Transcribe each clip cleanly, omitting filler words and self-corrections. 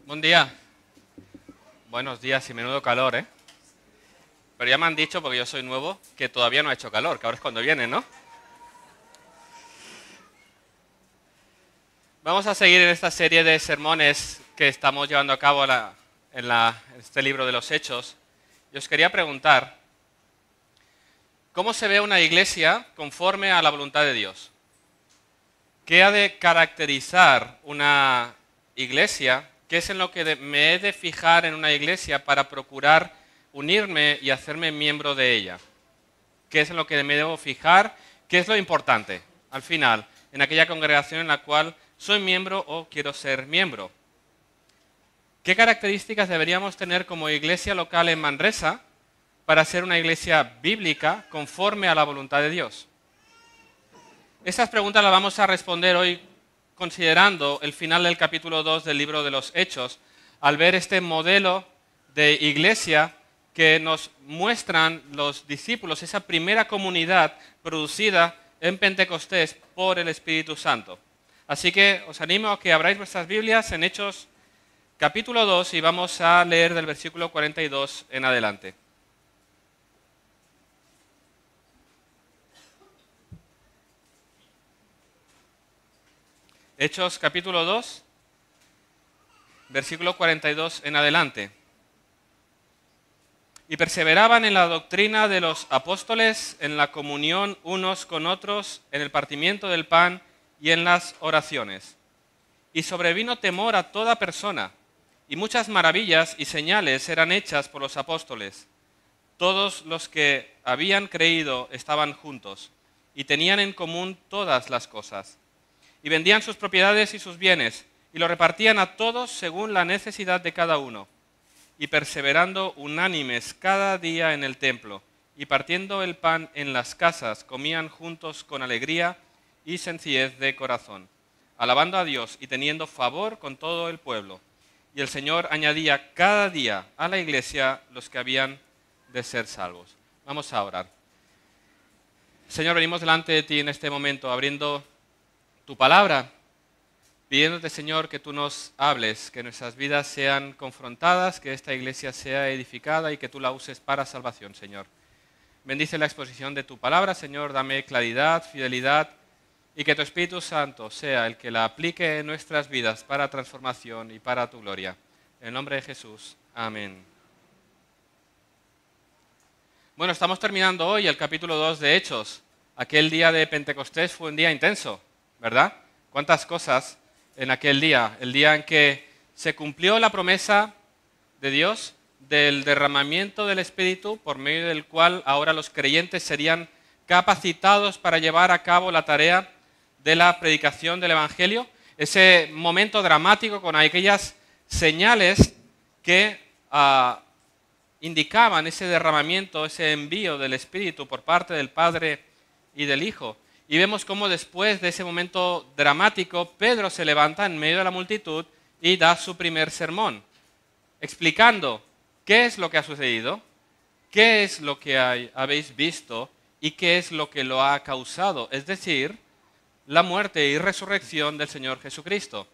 Buen día. Buenos días y menudo calor, ¿eh? Pero ya me han dicho, porque yo soy nuevo, que todavía no ha hecho calor, que ahora es cuando viene, ¿no? Vamos a seguir en esta serie de sermones que estamos llevando a cabo en este libro de los Hechos. Y os quería preguntar, ¿cómo se ve una iglesia conforme a la voluntad de Dios? ¿Qué ha de caracterizar una iglesia? ¿Qué es en lo que me he de fijar en una iglesia para procurar unirme y hacerme miembro de ella? ¿Qué es en lo que me debo fijar? ¿Qué es lo importante al final en aquella congregación en la cual soy miembro o quiero ser miembro? ¿Qué características deberíamos tener como iglesia local en Manresa para ser una iglesia bíblica conforme a la voluntad de Dios? Estas preguntas las vamos a responder hoy considerando el final del capítulo 2 del libro de los Hechos, al ver este modelo de iglesia que nos muestran los discípulos, esa primera comunidad producida en Pentecostés por el Espíritu Santo. Así que os animo a que abráis vuestras Biblias en Hechos capítulo 2 y vamos a leer del versículo 42 en adelante. Hechos capítulo 2, versículo 42 en adelante. Y perseveraban en la doctrina de los apóstoles, en la comunión unos con otros, en el partimiento del pan y en las oraciones. Y sobrevino temor a toda persona, y muchas maravillas y señales eran hechas por los apóstoles. Todos los que habían creído estaban juntos, y tenían en común todas las cosas. Y vendían sus propiedades y sus bienes, y lo repartían a todos según la necesidad de cada uno. Y perseverando unánimes cada día en el templo, y partiendo el pan en las casas, comían juntos con alegría y sencillez de corazón, alabando a Dios y teniendo favor con todo el pueblo. Y el Señor añadía cada día a la iglesia los que habían de ser salvos. Vamos a orar. Señor, venimos delante de ti en este momento, abriendo tu palabra, pidiéndote, Señor, que tú nos hables, que nuestras vidas sean confrontadas, que esta iglesia sea edificada y que tú la uses para salvación, Señor. Bendice la exposición de tu palabra, Señor, dame claridad, fidelidad y que tu Espíritu Santo sea el que la aplique en nuestras vidas para transformación y para tu gloria. En el nombre de Jesús, amén. Bueno, estamos terminando hoy el capítulo 2 de Hechos. Aquel día de Pentecostés fue un día intenso, ¿verdad? ¿Cuántas cosas en aquel día? El día en que se cumplió la promesa de Dios del derramamiento del Espíritu, por medio del cual ahora los creyentes serían capacitados para llevar a cabo la tarea de la predicación del Evangelio. Ese momento dramático con aquellas señales que indicaban ese derramamiento, ese envío del Espíritu por parte del Padre y del Hijo. Y vemos cómo después de ese momento dramático, Pedro se levanta en medio de la multitud y da su primer sermón, explicando qué es lo que ha sucedido, qué es lo que habéis visto y qué es lo que lo ha causado, es decir, la muerte y resurrección del Señor Jesucristo.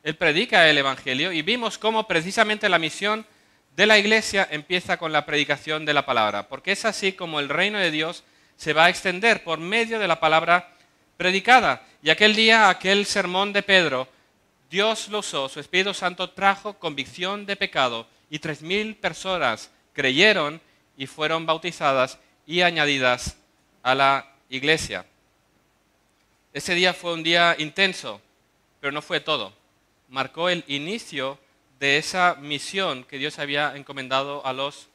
Él predica el Evangelio y vimos cómo precisamente la misión de la iglesia empieza con la predicación de la palabra, porque es así como el reino de Dios se va a extender por medio de la palabra predicada. Y aquel día, aquel sermón de Pedro, Dios lo usó, su Espíritu Santo trajo convicción de pecado y 3,000 personas creyeron y fueron bautizadas y añadidas a la iglesia. Ese día fue un día intenso, pero no fue todo. Marcó el inicio de esa misión que Dios había encomendado a los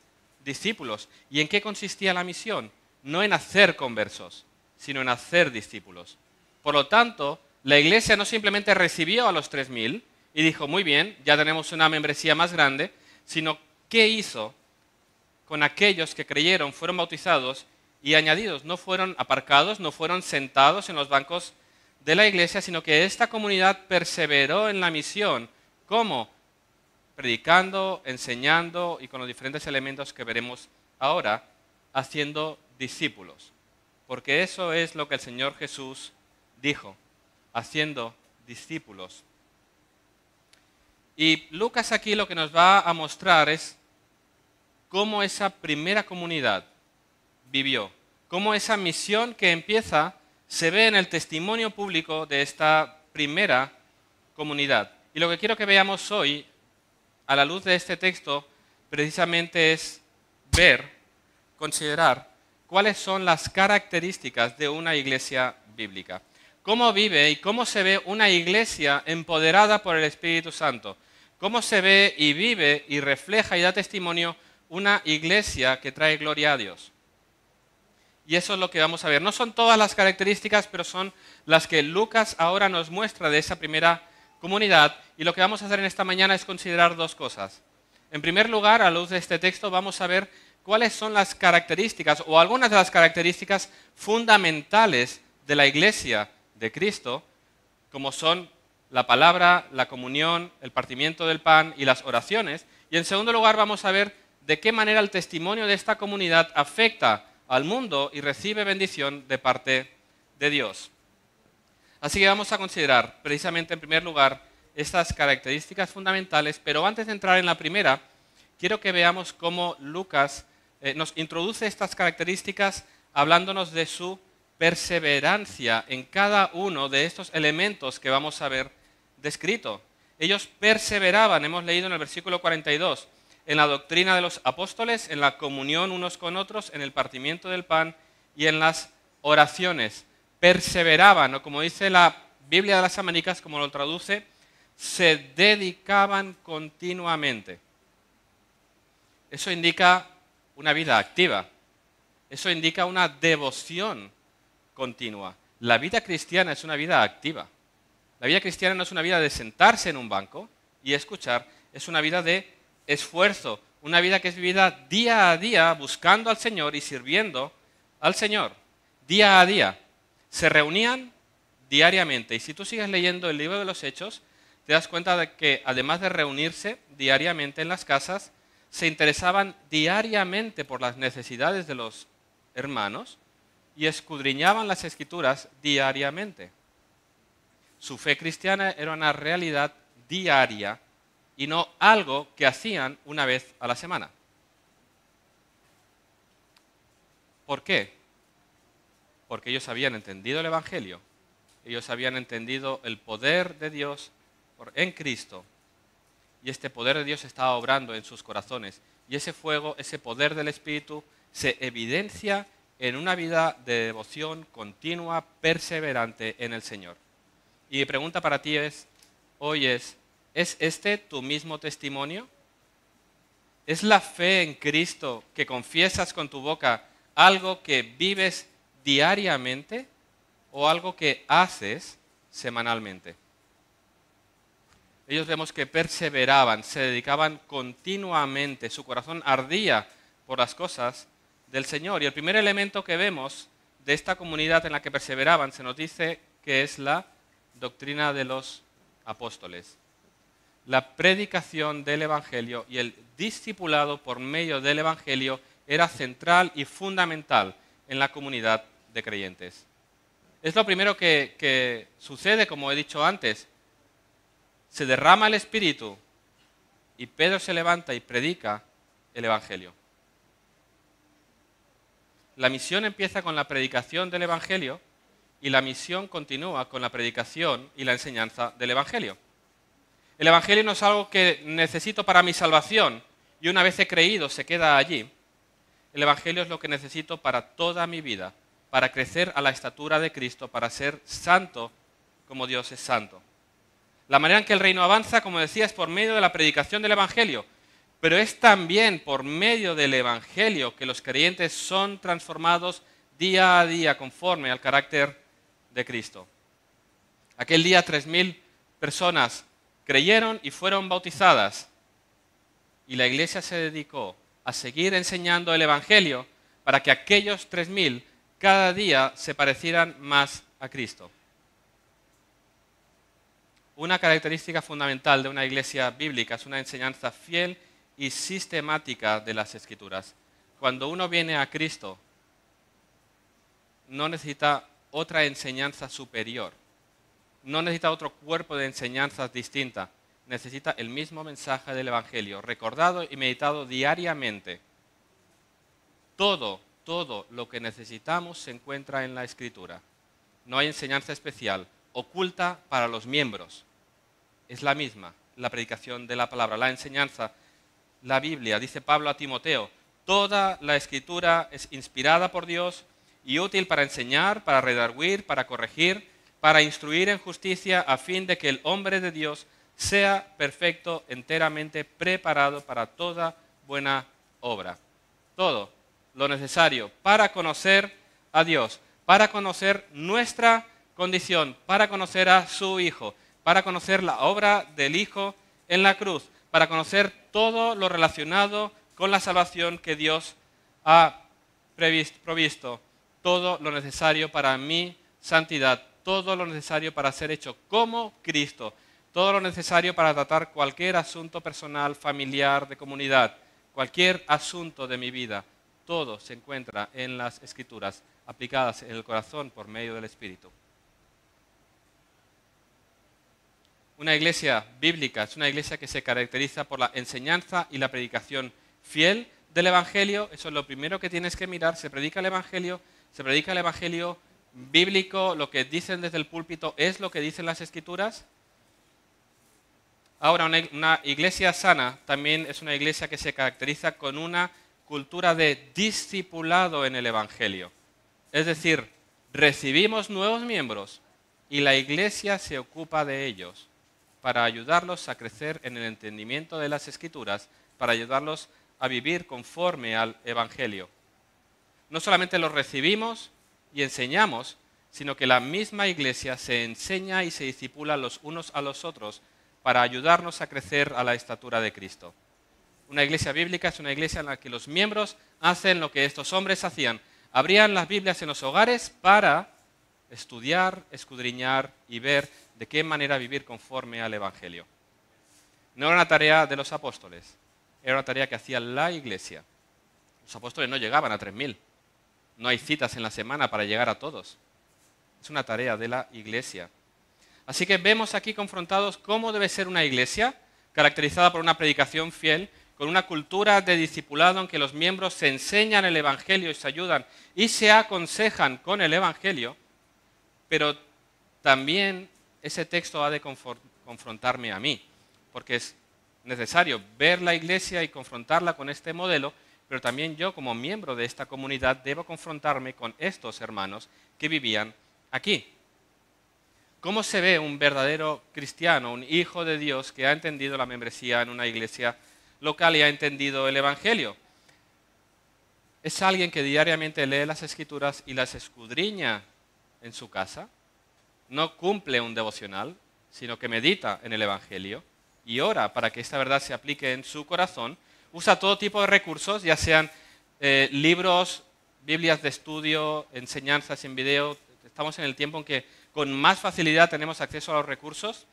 discípulos. ¿Y en qué consistía la misión? No en hacer conversos, sino en hacer discípulos. Por lo tanto, la iglesia no simplemente recibió a los 3,000 y dijo, muy bien, ya tenemos una membresía más grande, sino ¿qué hizo con aquellos que creyeron, fueron bautizados y añadidos? No fueron aparcados, no fueron sentados en los bancos de la iglesia, sino que esta comunidad perseveró en la misión. ¿Cómo? Predicando, enseñando y con los diferentes elementos que veremos ahora, haciendo discípulos, porque eso es lo que el Señor Jesús dijo, haciendo discípulos. Y Lucas aquí lo que nos va a mostrar es cómo esa primera comunidad vivió, cómo esa misión que empieza se ve en el testimonio público de esta primera comunidad. Y lo que quiero que veamos hoy, a la luz de este texto, precisamente es ver, considerar cuáles son las características de una iglesia bíblica. Cómo vive y cómo se ve una iglesia empoderada por el Espíritu Santo. Cómo se ve y vive y refleja y da testimonio una iglesia que trae gloria a Dios. Y eso es lo que vamos a ver. No son todas las características, pero son las que Lucas ahora nos muestra de esa primera comunidad. Y lo que vamos a hacer en esta mañana es considerar dos cosas. En primer lugar, a la luz de este texto, vamos a ver cuáles son las características o algunas de las características fundamentales de la iglesia de Cristo, como son la palabra, la comunión, el partimiento del pan y las oraciones. Y en segundo lugar, vamos a ver de qué manera el testimonio de esta comunidad afecta al mundo y recibe bendición de parte de Dios. Así que vamos a considerar precisamente en primer lugar estas características fundamentales, pero antes de entrar en la primera, quiero que veamos cómo Lucas nos introduce estas características hablándonos de su perseverancia en cada uno de estos elementos que vamos a ver descrito. Ellos perseveraban, hemos leído en el versículo 42, en la doctrina de los apóstoles, en la comunión unos con otros, en el partimiento del pan y en las oraciones. Perseveraban, o como dice la Biblia de las Américas, como lo traduce, se dedicaban continuamente. Eso indica una vida activa. Eso indica una devoción continua. La vida cristiana es una vida activa. La vida cristiana no es una vida de sentarse en un banco y escuchar, es una vida de esfuerzo, una vida que es vivida día a día buscando al Señor y sirviendo al Señor, día a día. Se reunían diariamente y si tú sigues leyendo el libro de los Hechos, te das cuenta de que además de reunirse diariamente en las casas, se interesaban diariamente por las necesidades de los hermanos y escudriñaban las Escrituras diariamente. Su fe cristiana era una realidad diaria y no algo que hacían una vez a la semana. ¿Por qué? Porque ellos habían entendido el Evangelio, ellos habían entendido el poder de Dios en Cristo, y este poder de Dios estaba obrando en sus corazones, y ese fuego, ese poder del Espíritu, se evidencia en una vida de devoción continua, perseverante en el Señor. Y mi pregunta para ti hoy ¿es este tu mismo testimonio? ¿Es la fe en Cristo que confiesas con tu boca algo que vives diariamente o algo que haces semanalmente? Ellos vemos que perseveraban, se dedicaban continuamente, su corazón ardía por las cosas del Señor. Y el primer elemento que vemos de esta comunidad en la que perseveraban se nos dice que es la doctrina de los apóstoles. La predicación del Evangelio y el discipulado por medio del Evangelio era central y fundamental en la comunidad de creyentes. Es lo primero que sucede, como he dicho antes. Se derrama el Espíritu y Pedro se levanta y predica el Evangelio. La misión empieza con la predicación del Evangelio y la misión continúa con la predicación y la enseñanza del Evangelio. El Evangelio no es algo que necesito para mi salvación y una vez he creído se queda allí. El Evangelio es lo que necesito para toda mi vida, para crecer a la estatura de Cristo, para ser santo como Dios es santo. La manera en que el reino avanza, como decía, es por medio de la predicación del Evangelio, pero es también por medio del Evangelio que los creyentes son transformados día a día conforme al carácter de Cristo. Aquel día 3.000 personas creyeron y fueron bautizadas y la iglesia se dedicó a seguir enseñando el Evangelio para que aquellos 3.000 cada día se parecieran más a Cristo. Una característica fundamental de una iglesia bíblica es una enseñanza fiel y sistemática de las Escrituras. Cuando uno viene a Cristo, no necesita otra enseñanza superior, no necesita otro cuerpo de enseñanzas distinta. necesita el mismo mensaje del Evangelio, recordado y meditado diariamente. Todo lo que necesitamos se encuentra en la Escritura. No hay enseñanza especial, oculta para los miembros. Es la misma, la predicación de la palabra, la enseñanza, la Biblia. Dice Pablo a Timoteo, toda la Escritura es inspirada por Dios y útil para enseñar, para redarguir, para corregir, para instruir en justicia, a fin de que el hombre de Dios sea perfecto, enteramente preparado para toda buena obra. Todo lo necesario para conocer a Dios, para conocer nuestra condición, para conocer a su Hijo, para conocer la obra del Hijo en la cruz, para conocer todo lo relacionado con la salvación que Dios ha provisto, todo lo necesario para mi santidad, todo lo necesario para ser hecho como Cristo, todo lo necesario para tratar cualquier asunto personal, familiar, de comunidad, cualquier asunto de mi vida. Todo se encuentra en las Escrituras, aplicadas en el corazón por medio del Espíritu. Una iglesia bíblica es una iglesia que se caracteriza por la enseñanza y la predicación fiel del Evangelio. Eso es lo primero que tienes que mirar. Se predica el Evangelio bíblico, lo que dicen desde el púlpito es lo que dicen las Escrituras. Ahora, una iglesia sana también es una iglesia que se caracteriza con una cultura de discipulado en el Evangelio. Es decir, recibimos nuevos miembros y la iglesia se ocupa de ellos para ayudarlos a crecer en el entendimiento de las Escrituras, para ayudarlos a vivir conforme al Evangelio. No solamente los recibimos y enseñamos, sino que la misma iglesia se enseña y se discipula los unos a los otros para ayudarnos a crecer a la estatura de Cristo. Una iglesia bíblica es una iglesia en la que los miembros hacen lo que estos hombres hacían. Abrían las Biblias en los hogares para estudiar, escudriñar y ver de qué manera vivir conforme al Evangelio. No era una tarea de los apóstoles, era una tarea que hacía la iglesia. Los apóstoles no llegaban a 3.000. No hay citas en la semana para llegar a todos. Es una tarea de la iglesia. Así que vemos aquí confrontados cómo debe ser una iglesia caracterizada por una predicación fiel, con una cultura de discipulado en que los miembros se enseñan el Evangelio y se ayudan y se aconsejan con el Evangelio, pero también ese texto ha de confrontarme a mí, porque es necesario ver la iglesia y confrontarla con este modelo, pero también yo como miembro de esta comunidad debo confrontarme con estos hermanos que vivían aquí. ¿Cómo se ve un verdadero cristiano, un hijo de Dios que ha entendido la membresía en una iglesia local y ha entendido el Evangelio? ¿Es alguien que diariamente lee las Escrituras y las escudriña en su casa? No cumple un devocional, sino que medita en el Evangelio y ora para que esta verdad se aplique en su corazón. Usa todo tipo de recursos, ya sean libros, Biblias de estudio, enseñanzas en video. Estamos en el tiempo en que con más facilidad tenemos acceso a los recursos,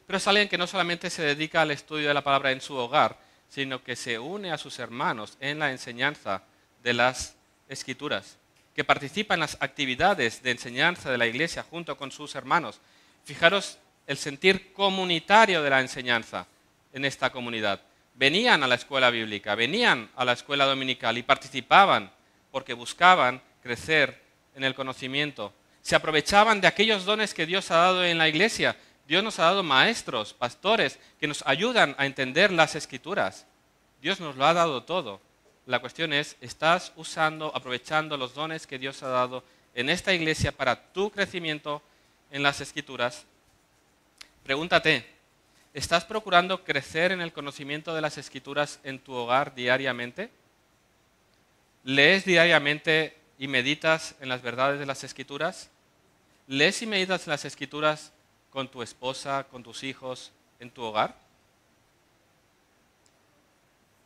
pero es alguien que no solamente se dedica al estudio de la palabra en su hogar, sino que se une a sus hermanos en la enseñanza de las Escrituras, que participa en las actividades de enseñanza de la iglesia junto con sus hermanos. Fijaros el sentir comunitario de la enseñanza en esta comunidad. Venían a la escuela bíblica, venían a la escuela dominical y participaban porque buscaban crecer en el conocimiento. Se aprovechaban de aquellos dones que Dios ha dado en la iglesia. Dios nos ha dado maestros, pastores, que nos ayudan a entender las Escrituras. Dios nos lo ha dado todo. La cuestión es, ¿estás aprovechando los dones que Dios ha dado en esta iglesia para tu crecimiento en las Escrituras? Pregúntate, ¿estás procurando crecer en el conocimiento de las Escrituras en tu hogar diariamente? ¿Lees diariamente y meditas en las verdades de las Escrituras? ¿Lees y meditas en las Escrituras con tu esposa, con tus hijos, en tu hogar?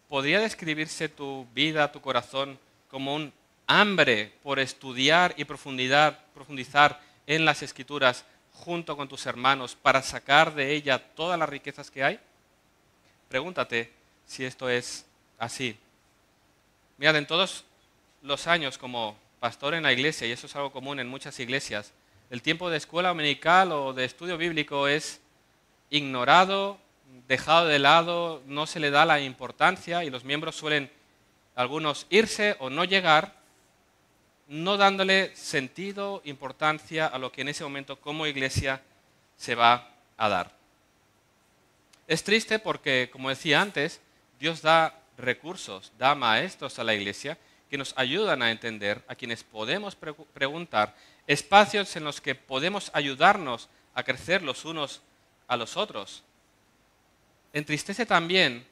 ¿Podría describirse tu vida, tu corazón, como un hambre por estudiar y profundizar en las Escrituras junto con tus hermanos para sacar de ella todas las riquezas que hay? Pregúntate si esto es así. Mirad, en todos los años como pastor en la iglesia, y eso es algo común en muchas iglesias, el tiempo de escuela dominical o de estudio bíblico es ignorado, dejado de lado, no se le da la importancia y los miembros suelen algunos irse o no llegar, no dándole sentido, importancia a lo que en ese momento como iglesia se va a dar. Es triste porque, como decía antes, Dios da recursos, da maestros a la iglesia que nos ayudan a entender, a quienes podemos preguntar, espacios en los que podemos ayudarnos a crecer los unos a los otros. Entristece también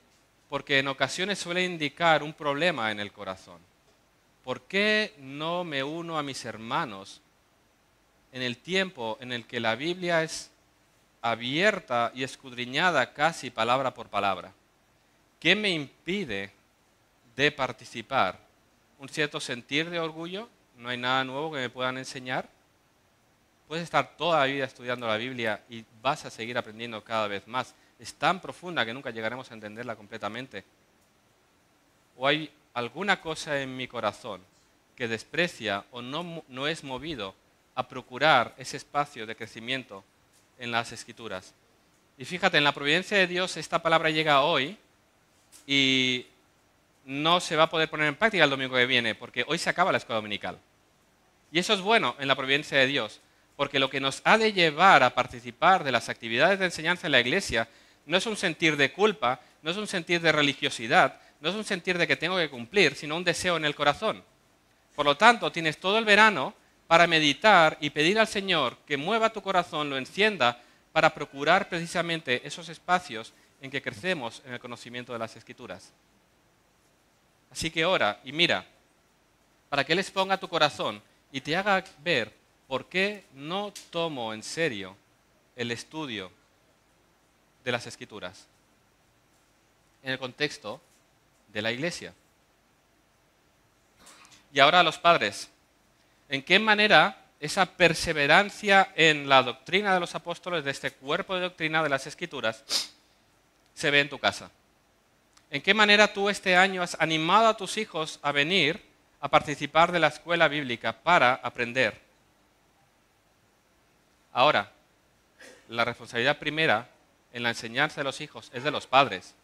porque en ocasiones suele indicar un problema en el corazón. ¿Por qué no me uno a mis hermanos en el tiempo en el que la Biblia es abierta y escudriñada casi palabra por palabra? ¿Qué me impide de participar? ¿Un cierto sentir de orgullo? ¿No hay nada nuevo que me puedan enseñar? Puedes estar toda la vida estudiando la Biblia y vas a seguir aprendiendo cada vez más. Es tan profunda que nunca llegaremos a entenderla completamente. ¿O hay alguna cosa en mi corazón que desprecia o no es movido a procurar ese espacio de crecimiento en las Escrituras? Y fíjate, en la providencia de Dios esta palabra llega hoy y no se va a poder poner en práctica el domingo que viene, porque hoy se acaba la escuela dominical. Y eso es bueno en la providencia de Dios, porque lo que nos ha de llevar a participar de las actividades de enseñanza en la iglesia no es un sentir de culpa, no es un sentir de religiosidad, no es un sentir de que tengo que cumplir, sino un deseo en el corazón. Por lo tanto, tienes todo el verano para meditar y pedir al Señor que mueva tu corazón, lo encienda, para procurar precisamente esos espacios en que crecemos en el conocimiento de las Escrituras. Así que ora y mira, para que Él exponga tu corazón y te haga ver por qué no tomo en serio el estudio de las Escrituras en el contexto de la iglesia. Y ahora a los padres, ¿en qué manera esa perseverancia en la doctrina de los apóstoles, de este cuerpo de doctrina de las Escrituras, se ve en tu casa? ¿En qué manera tú este año has animado a tus hijos a venir a participar de la escuela bíblica para aprender? Ahora, la responsabilidad primera en la enseñanza de los hijos es de los padres.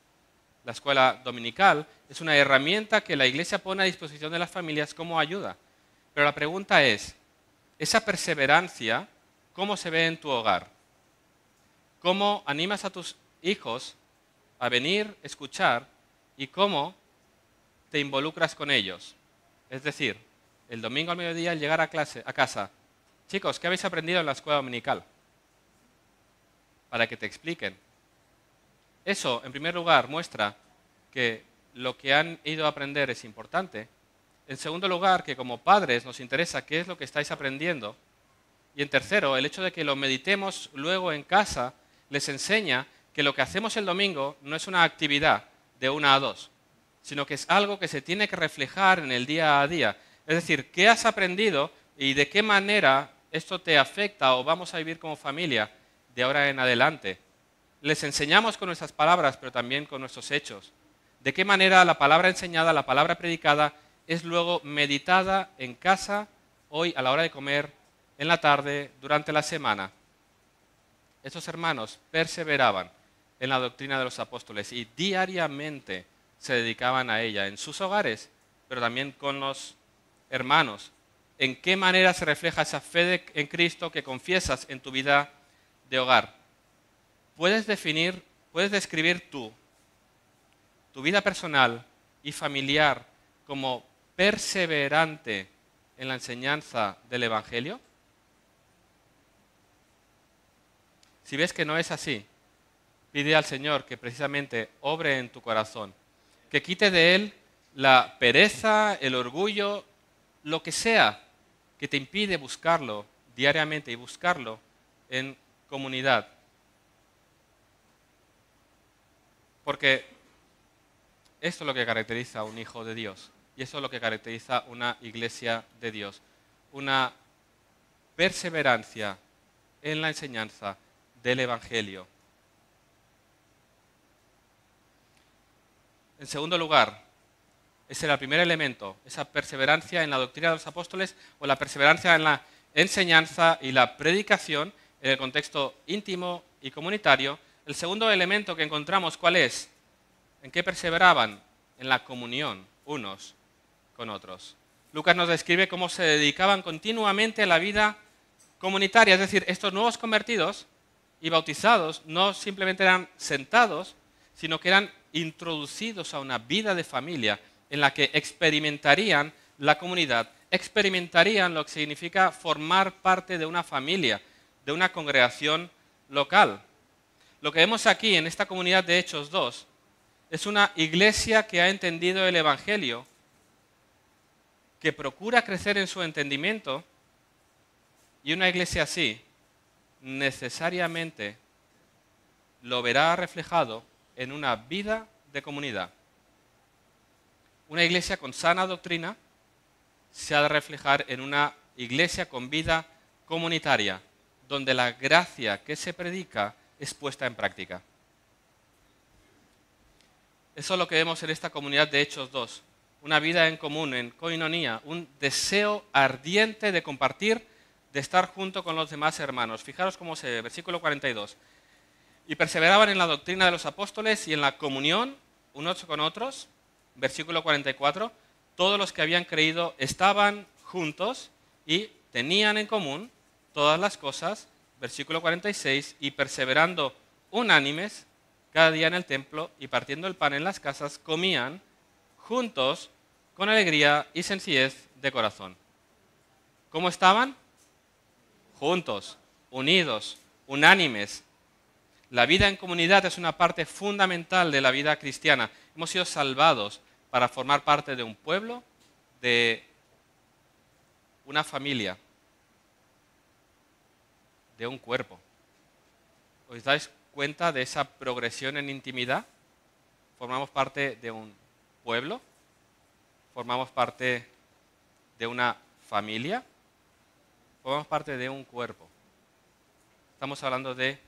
La escuela dominical es una herramienta que la iglesia pone a disposición de las familias como ayuda. Pero la pregunta es, esa perseverancia, ¿cómo se ve en tu hogar? ¿Cómo animas a tus hijos a venir, escuchar, y cómo te involucras con ellos? Es decir, el domingo al mediodía al llegar a casa, chicos, ¿qué habéis aprendido en la escuela dominical? Para que te expliquen. Eso, en primer lugar, muestra que lo que han ido a aprender es importante. En segundo lugar, que como padres nos interesa qué es lo que estáis aprendiendo. Y en tercero, el hecho de que lo meditemos luego en casa les enseña que lo que hacemos el domingo no es una actividad de 1 a 2, sino que es algo que se tiene que reflejar en el día a día. Es decir, ¿qué has aprendido y de qué manera esto te afecta o vamos a vivir como familia de ahora en adelante? Les enseñamos con nuestras palabras, pero también con nuestros hechos. ¿De qué manera la palabra enseñada, la palabra predicada, es luego meditada en casa, hoy a la hora de comer, en la tarde, durante la semana? Estos hermanos perseveraban en la doctrina de los apóstoles y diariamente se dedicaban a ella en sus hogares, pero también con los hermanos. ¿En qué manera se refleja esa fe en Cristo que confiesas en tu vida de hogar? Puedes describir tu vida personal y familiar como perseverante en la enseñanza del Evangelio? Si ves que no es así, pide al Señor que precisamente obre en tu corazón, que quite de él la pereza, el orgullo, lo que sea que te impide buscarlo diariamente y buscarlo en comunidad. Porque esto es lo que caracteriza a un hijo de Dios y eso es lo que caracteriza una iglesia de Dios. Una perseverancia en la enseñanza del Evangelio. En segundo lugar, ese era el primer elemento, esa perseverancia en la doctrina de los apóstoles o la perseverancia en la enseñanza y la predicación en el contexto íntimo y comunitario. El segundo elemento que encontramos, ¿cuál es? ¿En qué perseveraban? En la comunión unos con otros. Lucas nos describe cómo se dedicaban continuamente a la vida comunitaria, es decir, estos nuevos convertidos y bautizados no simplemente eran sentados, sino que eran introducidos a una vida de familia en la que experimentarían la comunidad, experimentarían lo que significa formar parte de una familia, de una congregación local. Lo que vemos aquí en esta comunidad de Hechos 2 es una iglesia que ha entendido el Evangelio, que procura crecer en su entendimiento, y una iglesia así necesariamente lo verá reflejado en una vida de comunidad. Una iglesia con sana doctrina se ha de reflejar en una iglesia con vida comunitaria, donde la gracia que se predica es puesta en práctica. Eso es lo que vemos en esta comunidad de Hechos 2. Una vida en común, en koinonía, un deseo ardiente de compartir, de estar junto con los demás hermanos. Fijaros cómo se ve, versículo 42. Y perseveraban en la doctrina de los apóstoles y en la comunión unos con otros. Versículo 44. Todos los que habían creído estaban juntos y tenían en común todas las cosas. Versículo 46. Y perseverando unánimes cada día en el templo y partiendo el pan en las casas, comían juntos con alegría y sencillez de corazón. ¿Cómo estaban? Juntos, unidos, unánimes. La vida en comunidad es una parte fundamental de la vida cristiana. Hemos sido salvados para formar parte de un pueblo, de una familia, de un cuerpo. ¿Os dais cuenta de esa progresión en intimidad? Formamos parte de un pueblo, formamos parte de una familia, formamos parte de un cuerpo. Estamos hablando de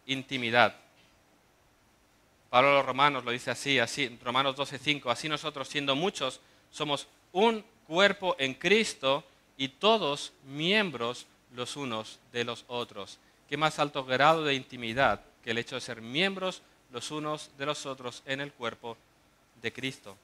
intimidad. Pablo a los Romanos lo dice así, Romanos 12:5, así nosotros siendo muchos somos un cuerpo en Cristo y todos miembros los unos de los otros. ¿Qué más alto grado de intimidad que el hecho de ser miembros los unos de los otros en el cuerpo de Cristo?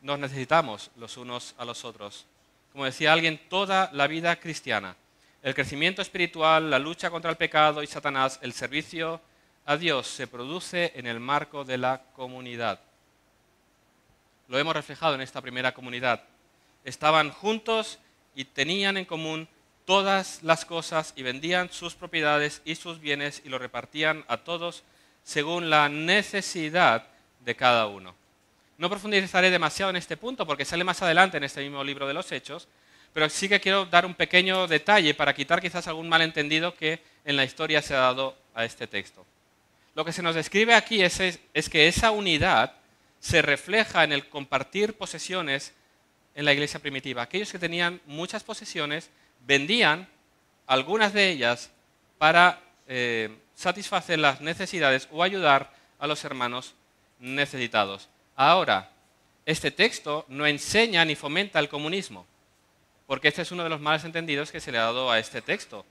Nos necesitamos los unos a los otros. Como decía alguien, toda la vida cristiana, el crecimiento espiritual, la lucha contra el pecado y Satanás, el servicio a Dios se produce en el marco de la comunidad. Lo hemos reflejado en esta primera comunidad. Estaban juntos y tenían en común todas las cosas y vendían sus propiedades y sus bienes y lo repartían a todos según la necesidad de cada uno. No profundizaré demasiado en este punto porque sale más adelante en este mismo libro de los Hechos, pero sí que quiero dar un pequeño detalle para quitar quizás algún malentendido que en la historia se ha dado a este texto. Lo que se nos describe aquí es que esa unidad se refleja en el compartir posesiones en la iglesia primitiva. Aquellos que tenían muchas posesiones vendían algunas de ellas para satisfacer las necesidades o ayudar a los hermanos necesitados. Ahora, este texto no enseña ni fomenta el comunismo, porque este es uno de los malos entendidos que se le ha dado a este texto.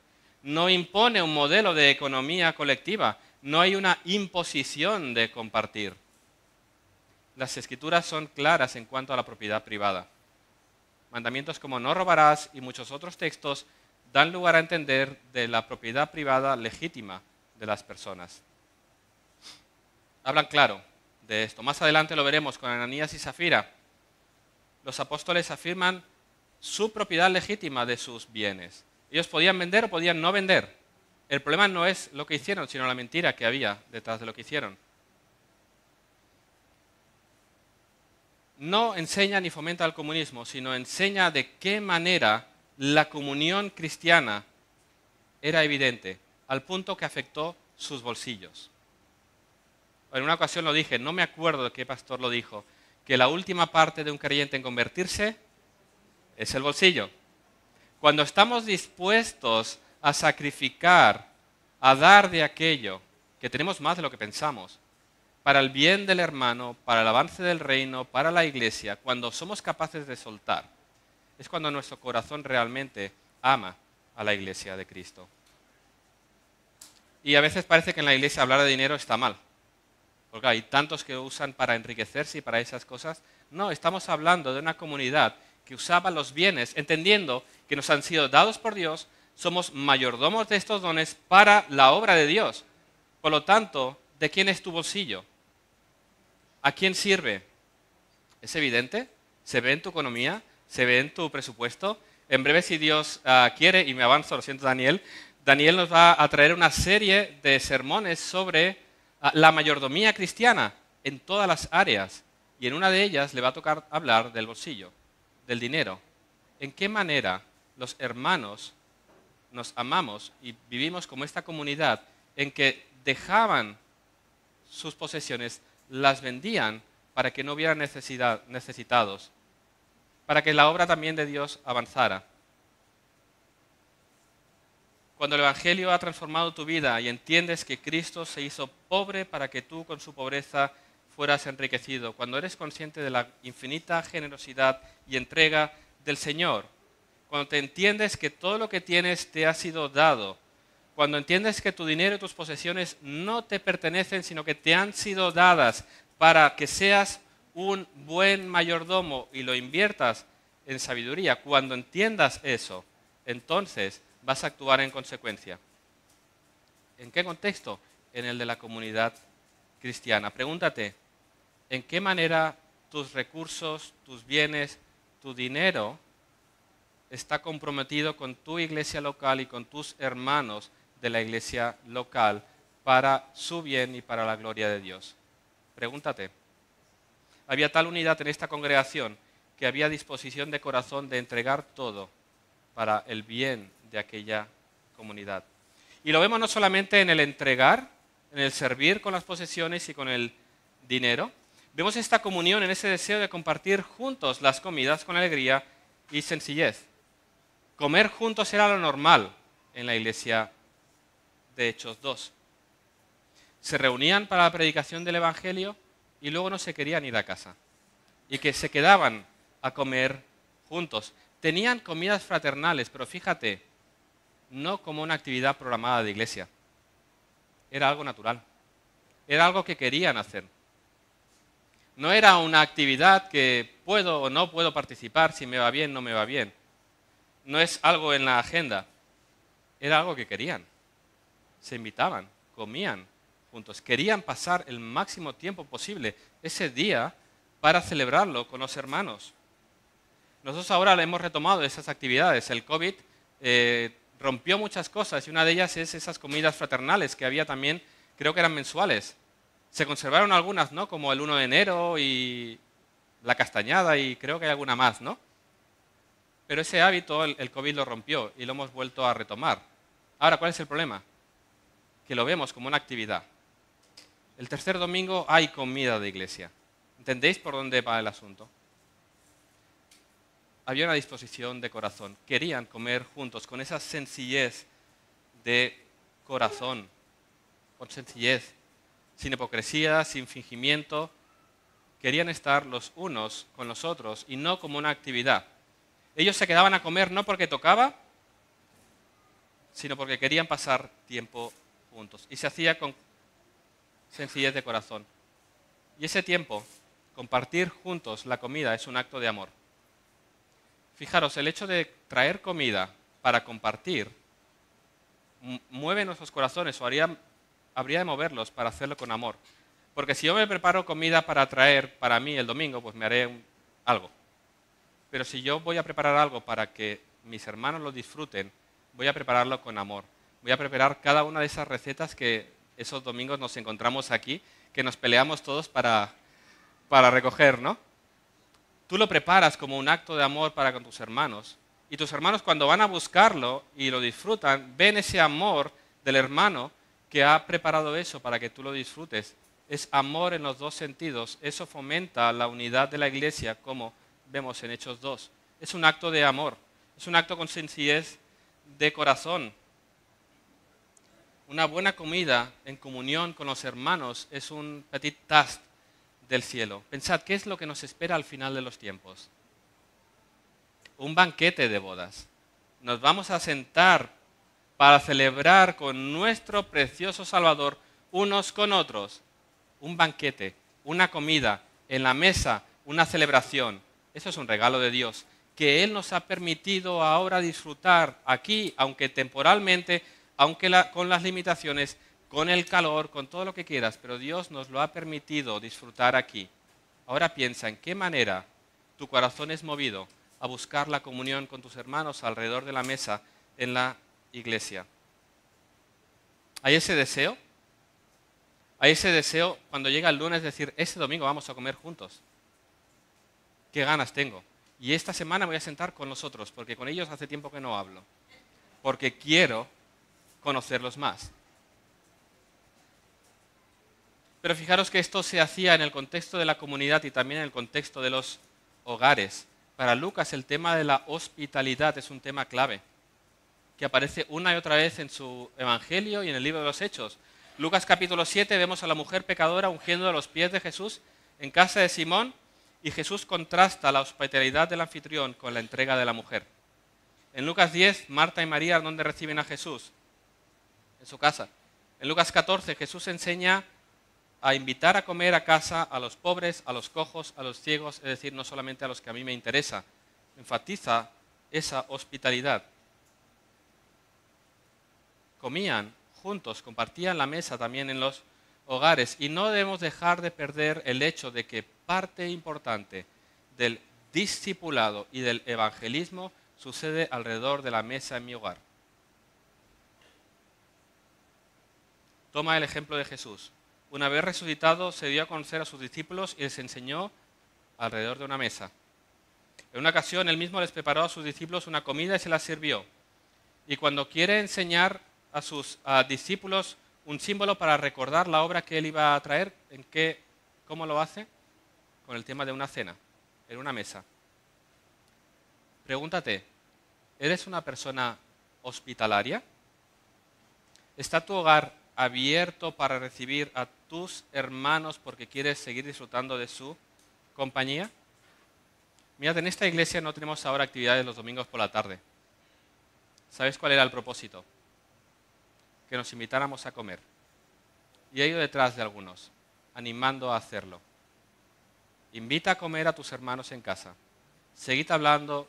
No impone un modelo de economía colectiva, no hay una imposición de compartir. Las escrituras son claras en cuanto a la propiedad privada. Mandamientos como no robarás y muchos otros textos dan lugar a entender de la propiedad privada legítima de las personas. Hablan claro de esto. Más adelante lo veremos con Ananías y Zafira. Los apóstoles afirman su propiedad legítima de sus bienes. Ellos podían vender o podían no vender. El problema no es lo que hicieron, sino la mentira que había detrás de lo que hicieron. No enseña ni fomenta el comunismo, sino enseña de qué manera la comunión cristiana era evidente, al punto que afectó sus bolsillos. En una ocasión lo dije, no me acuerdo de qué pastor lo dijo, que la última parte de un creyente en convertirse es el bolsillo. Cuando estamos dispuestos a sacrificar, a dar de aquello, que tenemos más de lo que pensamos, para el bien del hermano, para el avance del reino, para la iglesia, cuando somos capaces de soltar, es cuando nuestro corazón realmente ama a la iglesia de Cristo. Y a veces parece que en la iglesia hablar de dinero está mal, porque hay tantos que usan para enriquecerse y para esas cosas. No, estamos hablando de una comunidad que usaba los bienes, entendiendo que nos han sido dados por Dios, somos mayordomos de estos dones para la obra de Dios. Por lo tanto, ¿de quién es tu bolsillo? ¿A quién sirve? ¿Es evidente? ¿Se ve en tu economía? ¿Se ve en tu presupuesto? En breve, si Dios quiere, y me avanzo, lo siento Daniel, Daniel nos va a traer una serie de sermones sobre la mayordomía cristiana en todas las áreas. Y en una de ellas le va a tocar hablar del bolsillo, del dinero. ¿En qué manera los hermanos nos amamos y vivimos como esta comunidad en que dejaban sus posesiones, las vendían para que no hubiera necesitados, para que la obra también de Dios avanzara? Cuando el Evangelio ha transformado tu vida y entiendes que Cristo se hizo pobre para que tú con su pobreza fueras enriquecido, cuando eres consciente de la infinita generosidad y entrega del Señor, cuando te entiendes que todo lo que tienes te ha sido dado, cuando entiendes que tu dinero y tus posesiones no te pertenecen, sino que te han sido dadas para que seas un buen mayordomo y lo inviertas en sabiduría, cuando entiendas eso, entonces vas a actuar en consecuencia. ¿En qué contexto? En el de la comunidad cristiana. Pregúntate, ¿en qué manera tus recursos, tus bienes, tu dinero está comprometido con tu iglesia local y con tus hermanos de la iglesia local para su bien y para la gloria de Dios? Pregúntate. Había tal unidad en esta congregación que había disposición de corazón de entregar todo para el bien de aquella comunidad. Y lo vemos no solamente en el entregar, en el servir con las posesiones y con el dinero. Vemos esta comunión en ese deseo de compartir juntos las comidas con alegría y sencillez. Comer juntos era lo normal en la iglesia de Hechos 2. Se reunían para la predicación del Evangelio y luego no se querían ir a casa. Y que se quedaban a comer juntos. Tenían comidas fraternales, pero fíjate, no como una actividad programada de iglesia. Era algo natural. Era algo que querían hacer. No era una actividad que puedo o no puedo participar, si me va bien, no me va bien. No es algo en la agenda. Era algo que querían. Se invitaban, comían juntos. Querían pasar el máximo tiempo posible ese día para celebrarlo con los hermanos. Nosotros ahora le hemos retomado esas actividades. El COVID rompió muchas cosas y una de ellas es esas comidas fraternales que había también, creo que eran mensuales. Se conservaron algunas, ¿no? Como el 1 de enero y la castañada y creo que hay alguna más, ¿no? Pero ese hábito el COVID lo rompió y lo hemos vuelto a retomar. Ahora, ¿cuál es el problema? Que lo vemos como una actividad. El tercer domingo hay comida de iglesia. ¿Entendéis por dónde va el asunto? Había una disposición de corazón. Querían comer juntos con esa sencillez de corazón, con sencillez, sin hipocresía, sin fingimiento. Querían estar los unos con los otros y no como una actividad. Ellos se quedaban a comer no porque tocaba, sino porque querían pasar tiempo juntos. Y se hacía con sencillez de corazón. Y ese tiempo, compartir juntos la comida, es un acto de amor. Fijaros, el hecho de traer comida para compartir mueve nuestros corazones, o habría de moverlos para hacerlo con amor. Porque si yo me preparo comida para traer para mí el domingo, pues me haré algo. Pero si yo voy a preparar algo para que mis hermanos lo disfruten, voy a prepararlo con amor. Voy a preparar cada una de esas recetas que esos domingos nos encontramos aquí, que nos peleamos todos para recoger, ¿no? Tú lo preparas como un acto de amor para con tus hermanos. Y tus hermanos cuando van a buscarlo y lo disfrutan, ven ese amor del hermano que ha preparado eso para que tú lo disfrutes. Es amor en los dos sentidos. Eso fomenta la unidad de la iglesia, como vemos en Hechos 2. Es un acto de amor. Es un acto con sencillez de corazón. Una buena comida en comunión con los hermanos es un petit taste del cielo. Pensad, ¿qué es lo que nos espera al final de los tiempos? Un banquete de bodas. Nos vamos a sentar para celebrar con nuestro precioso Salvador unos con otros. Un banquete, una comida, en la mesa, una celebración. Eso es un regalo de Dios, que Él nos ha permitido ahora disfrutar aquí, aunque temporalmente, aunque con las limitaciones, con el calor, con todo lo que quieras, pero Dios nos lo ha permitido disfrutar aquí. Ahora piensa en qué manera tu corazón es movido a buscar la comunión con tus hermanos alrededor de la mesa en la iglesia. ¿Hay ese deseo? ¿Hay ese deseo cuando llega el lunes decir, este domingo vamos a comer juntos? ¿Qué ganas tengo? Y esta semana me voy a sentar con los otros, porque con ellos hace tiempo que no hablo. Porque quiero conocerlos más. Pero fijaros que esto se hacía en el contexto de la comunidad y también en el contexto de los hogares. Para Lucas el tema de la hospitalidad es un tema clave, que aparece una y otra vez en su Evangelio y en el libro de los Hechos. Lucas capítulo 7 vemos a la mujer pecadora ungiendo los pies de Jesús en casa de Simón y Jesús contrasta la hospitalidad del anfitrión con la entrega de la mujer. En Lucas 10, Marta y María, ¿dónde reciben a Jesús? En su casa. En Lucas 14, Jesús enseña a invitar a comer a casa a los pobres, a los cojos, a los ciegos, es decir, no solamente a los que a mí me interesa. Enfatiza esa hospitalidad. Comían juntos, compartían la mesa también en los hogares y no debemos dejar de perder el hecho de que parte importante del discipulado y del evangelismo sucede alrededor de la mesa en mi hogar. Toma el ejemplo de Jesús. Una vez resucitado, se dio a conocer a sus discípulos y les enseñó alrededor de una mesa. En una ocasión, él mismo les preparó a sus discípulos una comida y se la sirvió. Y cuando quiere enseñar a sus discípulos un símbolo para recordar la obra que él iba a traer, ¿cómo lo hace? Con el tema de una cena, en una mesa. Pregúntate, ¿eres una persona hospitalaria? ¿Está tu hogar abierto para recibir a tus hermanos porque quieres seguir disfrutando de su compañía? Mirad, en esta iglesia no tenemos ahora actividades los domingos por la tarde. ¿Sabes cuál era el propósito? Que nos invitáramos a comer. Y he ido detrás de algunos, animando a hacerlo. Invita a comer a tus hermanos en casa. Seguid hablando,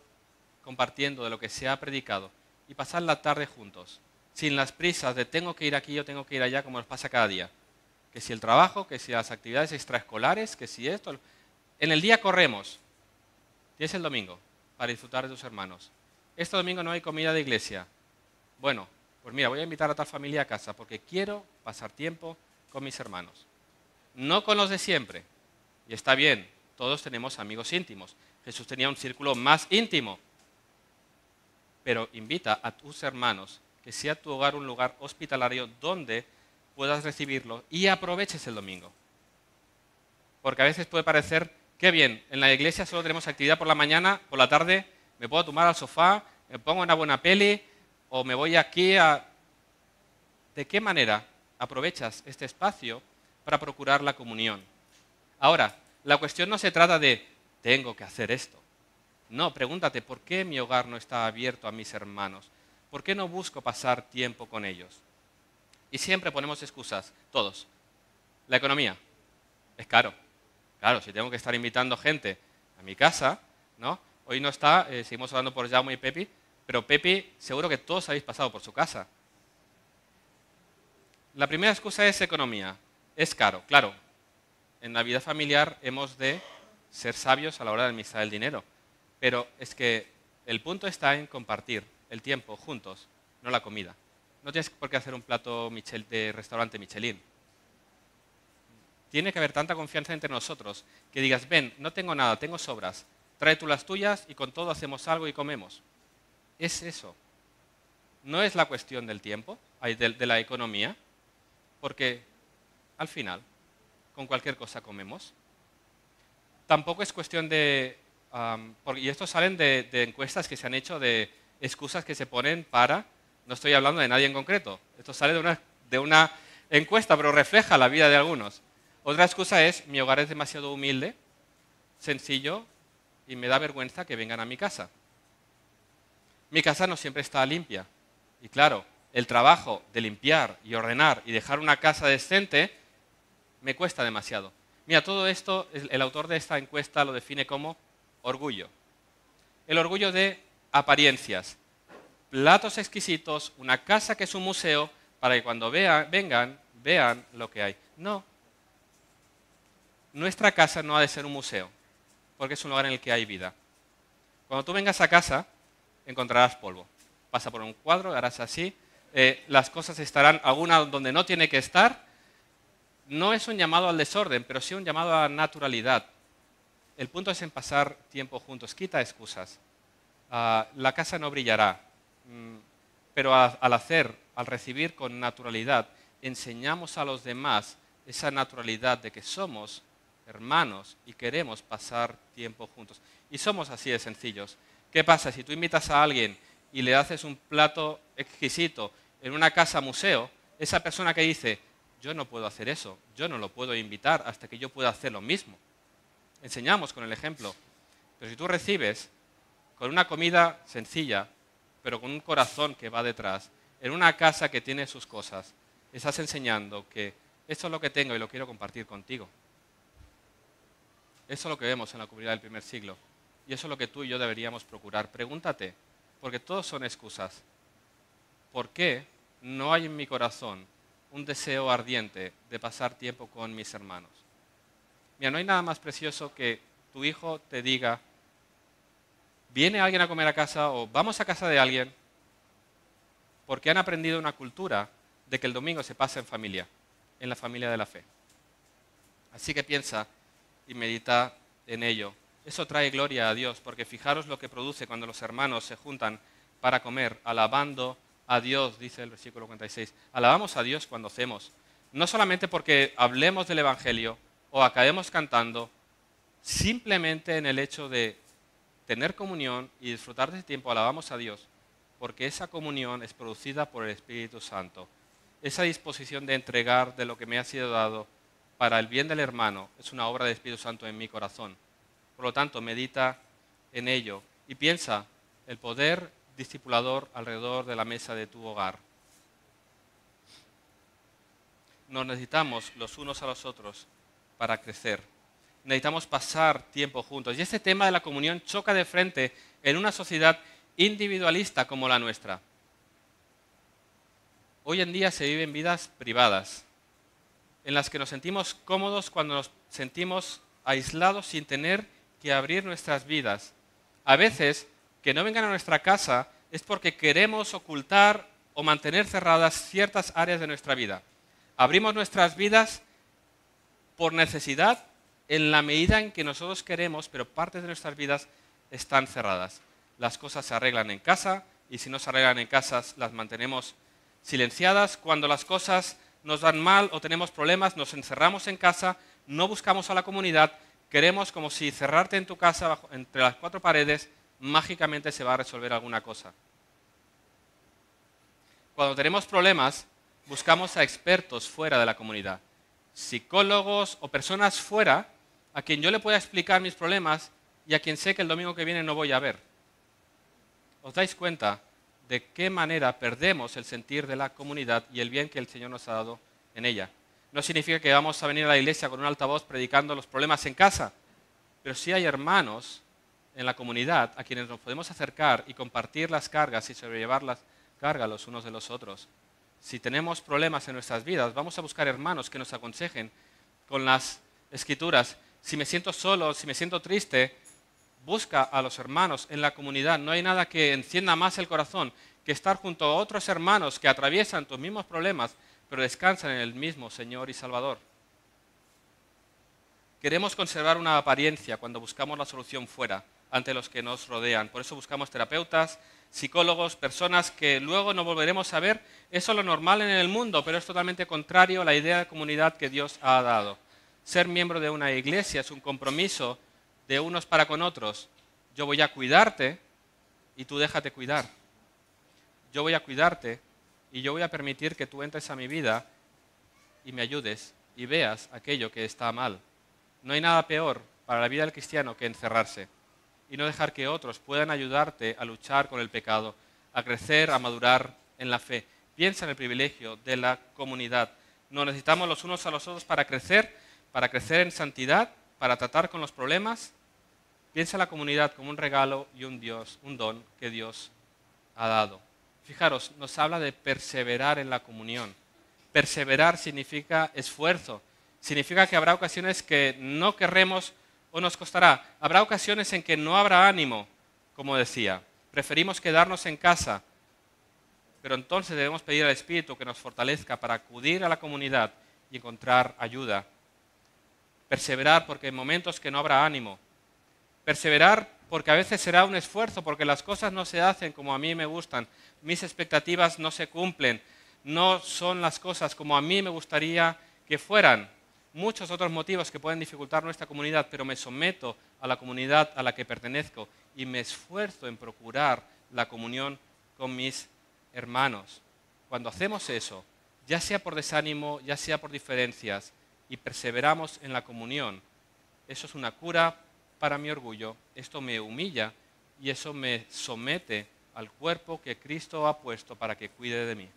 compartiendo de lo que se ha predicado y pasad la tarde juntos, sin las prisas de tengo que ir aquí, yo tengo que ir allá, como nos pasa cada día. Que si el trabajo, que si las actividades extraescolares, que si esto. En el día corremos. Tienes el domingo para disfrutar de tus hermanos. Este domingo no hay comida de iglesia. Bueno, pues mira, voy a invitar a tal familia a casa porque quiero pasar tiempo con mis hermanos. No con los de siempre. Y está bien, todos tenemos amigos íntimos. Jesús tenía un círculo más íntimo. Pero invita a tus hermanos, que sea tu hogar un lugar hospitalario donde puedas recibirlo y aproveches el domingo. Porque a veces puede parecer, qué bien, en la iglesia solo tenemos actividad por la mañana, por la tarde me puedo tomar al sofá, me pongo una buena peli o me voy aquí a... ¿De qué manera aprovechas este espacio para procurar la comunión? Ahora, la cuestión no se trata de tengo que hacer esto. No, pregúntate, ¿por qué mi hogar no está abierto a mis hermanos? ¿Por qué no busco pasar tiempo con ellos? Y siempre ponemos excusas, todos. La economía, es caro. Claro, si tengo que estar invitando gente a mi casa, ¿no? Hoy no está, seguimos hablando por Jaume y Pepi, pero Pepi, seguro que todos habéis pasado por su casa. La primera excusa es economía. Es caro, claro. En la vida familiar hemos de ser sabios a la hora de administrar el dinero. Pero es que el punto está en compartir el tiempo juntos, no la comida. No tienes por qué hacer un plato de restaurante Michelin. Tiene que haber tanta confianza entre nosotros que digas, ven, no tengo nada, tengo sobras, trae tú las tuyas y con todo hacemos algo y comemos. Es eso. No es la cuestión del tiempo, de la economía, porque al final, con cualquier cosa comemos. Tampoco es cuestión de... y estos salen de encuestas que se han hecho, de excusas que se ponen para... No estoy hablando de nadie en concreto. Esto sale de una encuesta, pero refleja la vida de algunos. Otra excusa es, mi hogar es demasiado humilde, sencillo, y me da vergüenza que vengan a mi casa. Mi casa no siempre está limpia. Y claro, el trabajo de limpiar y ordenar y dejar una casa decente me cuesta demasiado. Mira, todo esto, el autor de esta encuesta lo define como orgullo. El orgullo de apariencias. Platos exquisitos, una casa que es un museo, para que cuando vengan, vean lo que hay. No. Nuestra casa no ha de ser un museo, porque es un lugar en el que hay vida. Cuando tú vengas a casa, encontrarás polvo. Pasa por un cuadro, harás así, las cosas estarán alguna donde no tiene que estar. No es un llamado al desorden, pero sí un llamado a la naturalidad. El punto es en pasar tiempo juntos, quita excusas. La casa no brillará, pero al recibir con naturalidad, enseñamos a los demás esa naturalidad de que somos hermanos y queremos pasar tiempo juntos. Y somos así de sencillos. ¿Qué pasa? Si tú invitas a alguien y le haces un plato exquisito en una casa museo, esa persona que dice, yo no puedo hacer eso, yo no lo puedo invitar hasta que yo pueda hacer lo mismo. Enseñamos con el ejemplo. Pero si tú recibes con una comida sencilla, pero con un corazón que va detrás, en una casa que tiene sus cosas, estás enseñando que esto es lo que tengo y lo quiero compartir contigo. Eso es lo que vemos en la comunidad del primer siglo. Y eso es lo que tú y yo deberíamos procurar. Pregúntate, porque todos son excusas. ¿Por qué no hay en mi corazón un deseo ardiente de pasar tiempo con mis hermanos? Mira, no hay nada más precioso que tu hijo te diga, viene alguien a comer a casa o vamos a casa de alguien, porque han aprendido una cultura de que el domingo se pasa en familia, en la familia de la fe. Así que piensa y medita en ello. Eso trae gloria a Dios, porque fijaros lo que produce cuando los hermanos se juntan para comer, alabando a Dios, dice el versículo 46. Alabamos a Dios cuando hacemos, no solamente porque hablemos del Evangelio o acabemos cantando, simplemente en el hecho de tener comunión y disfrutar de ese tiempo, alabamos a Dios, porque esa comunión es producida por el Espíritu Santo. Esa disposición de entregar de lo que me ha sido dado para el bien del hermano es una obra del Espíritu Santo en mi corazón. Por lo tanto, medita en ello y piensa el poder discipulador alrededor de la mesa de tu hogar. Nos necesitamos los unos a los otros para crecer. Necesitamos pasar tiempo juntos. Y este tema de la comunión choca de frente en una sociedad individualista como la nuestra. Hoy en día se viven vidas privadas, en las que nos sentimos cómodos cuando nos sentimos aislados sin tener que abrir nuestras vidas. A veces, que no vengan a nuestra casa es porque queremos ocultar o mantener cerradas ciertas áreas de nuestra vida. Abrimos nuestras vidas por necesidad en la medida en que nosotros queremos, pero partes de nuestras vidas están cerradas. Las cosas se arreglan en casa y si no se arreglan en casa las mantenemos silenciadas. Cuando las cosas nos van mal o tenemos problemas, nos encerramos en casa, no buscamos a la comunidad, queremos como si cerrarte en tu casa entre las cuatro paredes mágicamente se va a resolver alguna cosa. Cuando tenemos problemas, buscamos a expertos fuera de la comunidad, psicólogos o personas fuera a quien yo le pueda explicar mis problemas y a quien sé que el domingo que viene no voy a ver. ¿Os dais cuenta de qué manera perdemos el sentir de la comunidad y el bien que el Señor nos ha dado en ella? No significa que vamos a venir a la iglesia con un altavoz predicando los problemas en casa, pero sí hay hermanos en la comunidad a quienes nos podemos acercar y compartir las cargas y sobrellevar las cargas los unos de los otros. Si tenemos problemas en nuestras vidas, vamos a buscar hermanos que nos aconsejen con las Escrituras. Si me siento solo, si me siento triste, busca a los hermanos en la comunidad. No hay nada que encienda más el corazón que estar junto a otros hermanos que atraviesan tus mismos problemas, pero descansan en el mismo Señor y Salvador. Queremos conservar una apariencia cuando buscamos la solución fuera, ante los que nos rodean. Por eso buscamos terapeutas, psicólogos, personas que luego no volveremos a ver. Eso es lo normal en el mundo, pero es totalmente contrario a la idea de comunidad que Dios ha dado. Ser miembro de una iglesia es un compromiso de unos para con otros. Yo voy a cuidarte y tú déjate cuidar. Yo voy a cuidarte y yo voy a permitir que tú entres a mi vida y me ayudes y veas aquello que está mal. No hay nada peor para la vida del cristiano que encerrarse y no dejar que otros puedan ayudarte a luchar con el pecado, a crecer, a madurar en la fe. Piensa en el privilegio de la comunidad. Nos necesitamos los unos a los otros para crecer en santidad, para tratar con los problemas. Piensa en la comunidad como un regalo y un don que Dios ha dado. Fijaros, nos habla de perseverar en la comunión. Perseverar significa esfuerzo. Significa que habrá ocasiones que no querremos o nos costará. Habrá ocasiones en que no habrá ánimo, como decía. Preferimos quedarnos en casa. Pero entonces debemos pedir al Espíritu que nos fortalezca para acudir a la comunidad y encontrar ayuda. Perseverar porque en momentos que no habrá ánimo. Perseverar porque a veces será un esfuerzo, porque las cosas no se hacen como a mí me gustan. Mis expectativas no se cumplen. No son las cosas como a mí me gustaría que fueran. Muchos otros motivos que pueden dificultar nuestra comunidad, pero me someto a la comunidad a la que pertenezco y me esfuerzo en procurar la comunión con mis hermanos. Cuando hacemos eso, ya sea por desánimo, ya sea por diferencias, y perseveramos en la comunión, eso es una cura para mi orgullo, esto me humilla y eso me somete al cuerpo que Cristo ha puesto para que cuide de mí.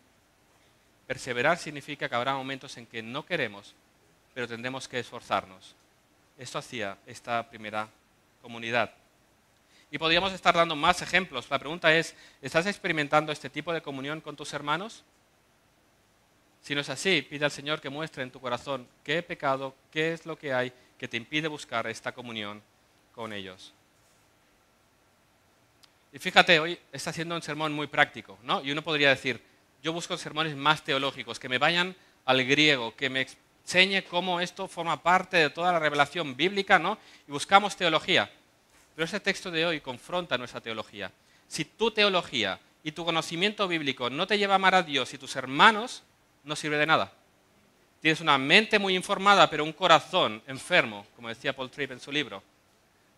Perseverar significa que habrá momentos en que no queremos, pero tendremos que esforzarnos. Esto hacía esta primera comunidad. Y podríamos estar dando más ejemplos. La pregunta es, ¿estás experimentando este tipo de comunión con tus hermanos? Si no es así, pide al Señor que muestre en tu corazón qué pecado, qué es lo que hay que te impide buscar esta comunión con ellos. Y fíjate, hoy está haciendo un sermón muy práctico, ¿no? Y uno podría decir, yo busco sermones más teológicos, que me vayan al griego, que me enseñe cómo esto forma parte de toda la revelación bíblica, ¿no? Y buscamos teología. Pero este texto de hoy confronta nuestra teología. Si tu teología y tu conocimiento bíblico no te lleva a amar a Dios y tus hermanos, no sirve de nada. Tienes una mente muy informada, pero un corazón enfermo, como decía Paul Tripp en su libro.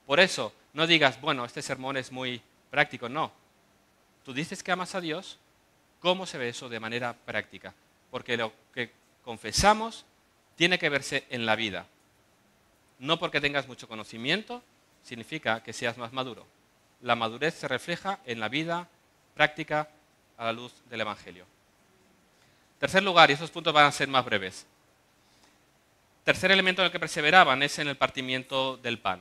Por eso, no digas, bueno, este sermón es muy práctico. No. Tú dices que amas a Dios, ¿cómo se ve eso de manera práctica? Porque lo que confesamos tiene que verse en la vida. No porque tengas mucho conocimiento, significa que seas más maduro. La madurez se refleja en la vida práctica a la luz del Evangelio. Tercer lugar, y estos puntos van a ser más breves. Tercer elemento en el que perseveraban es en el partimiento del pan.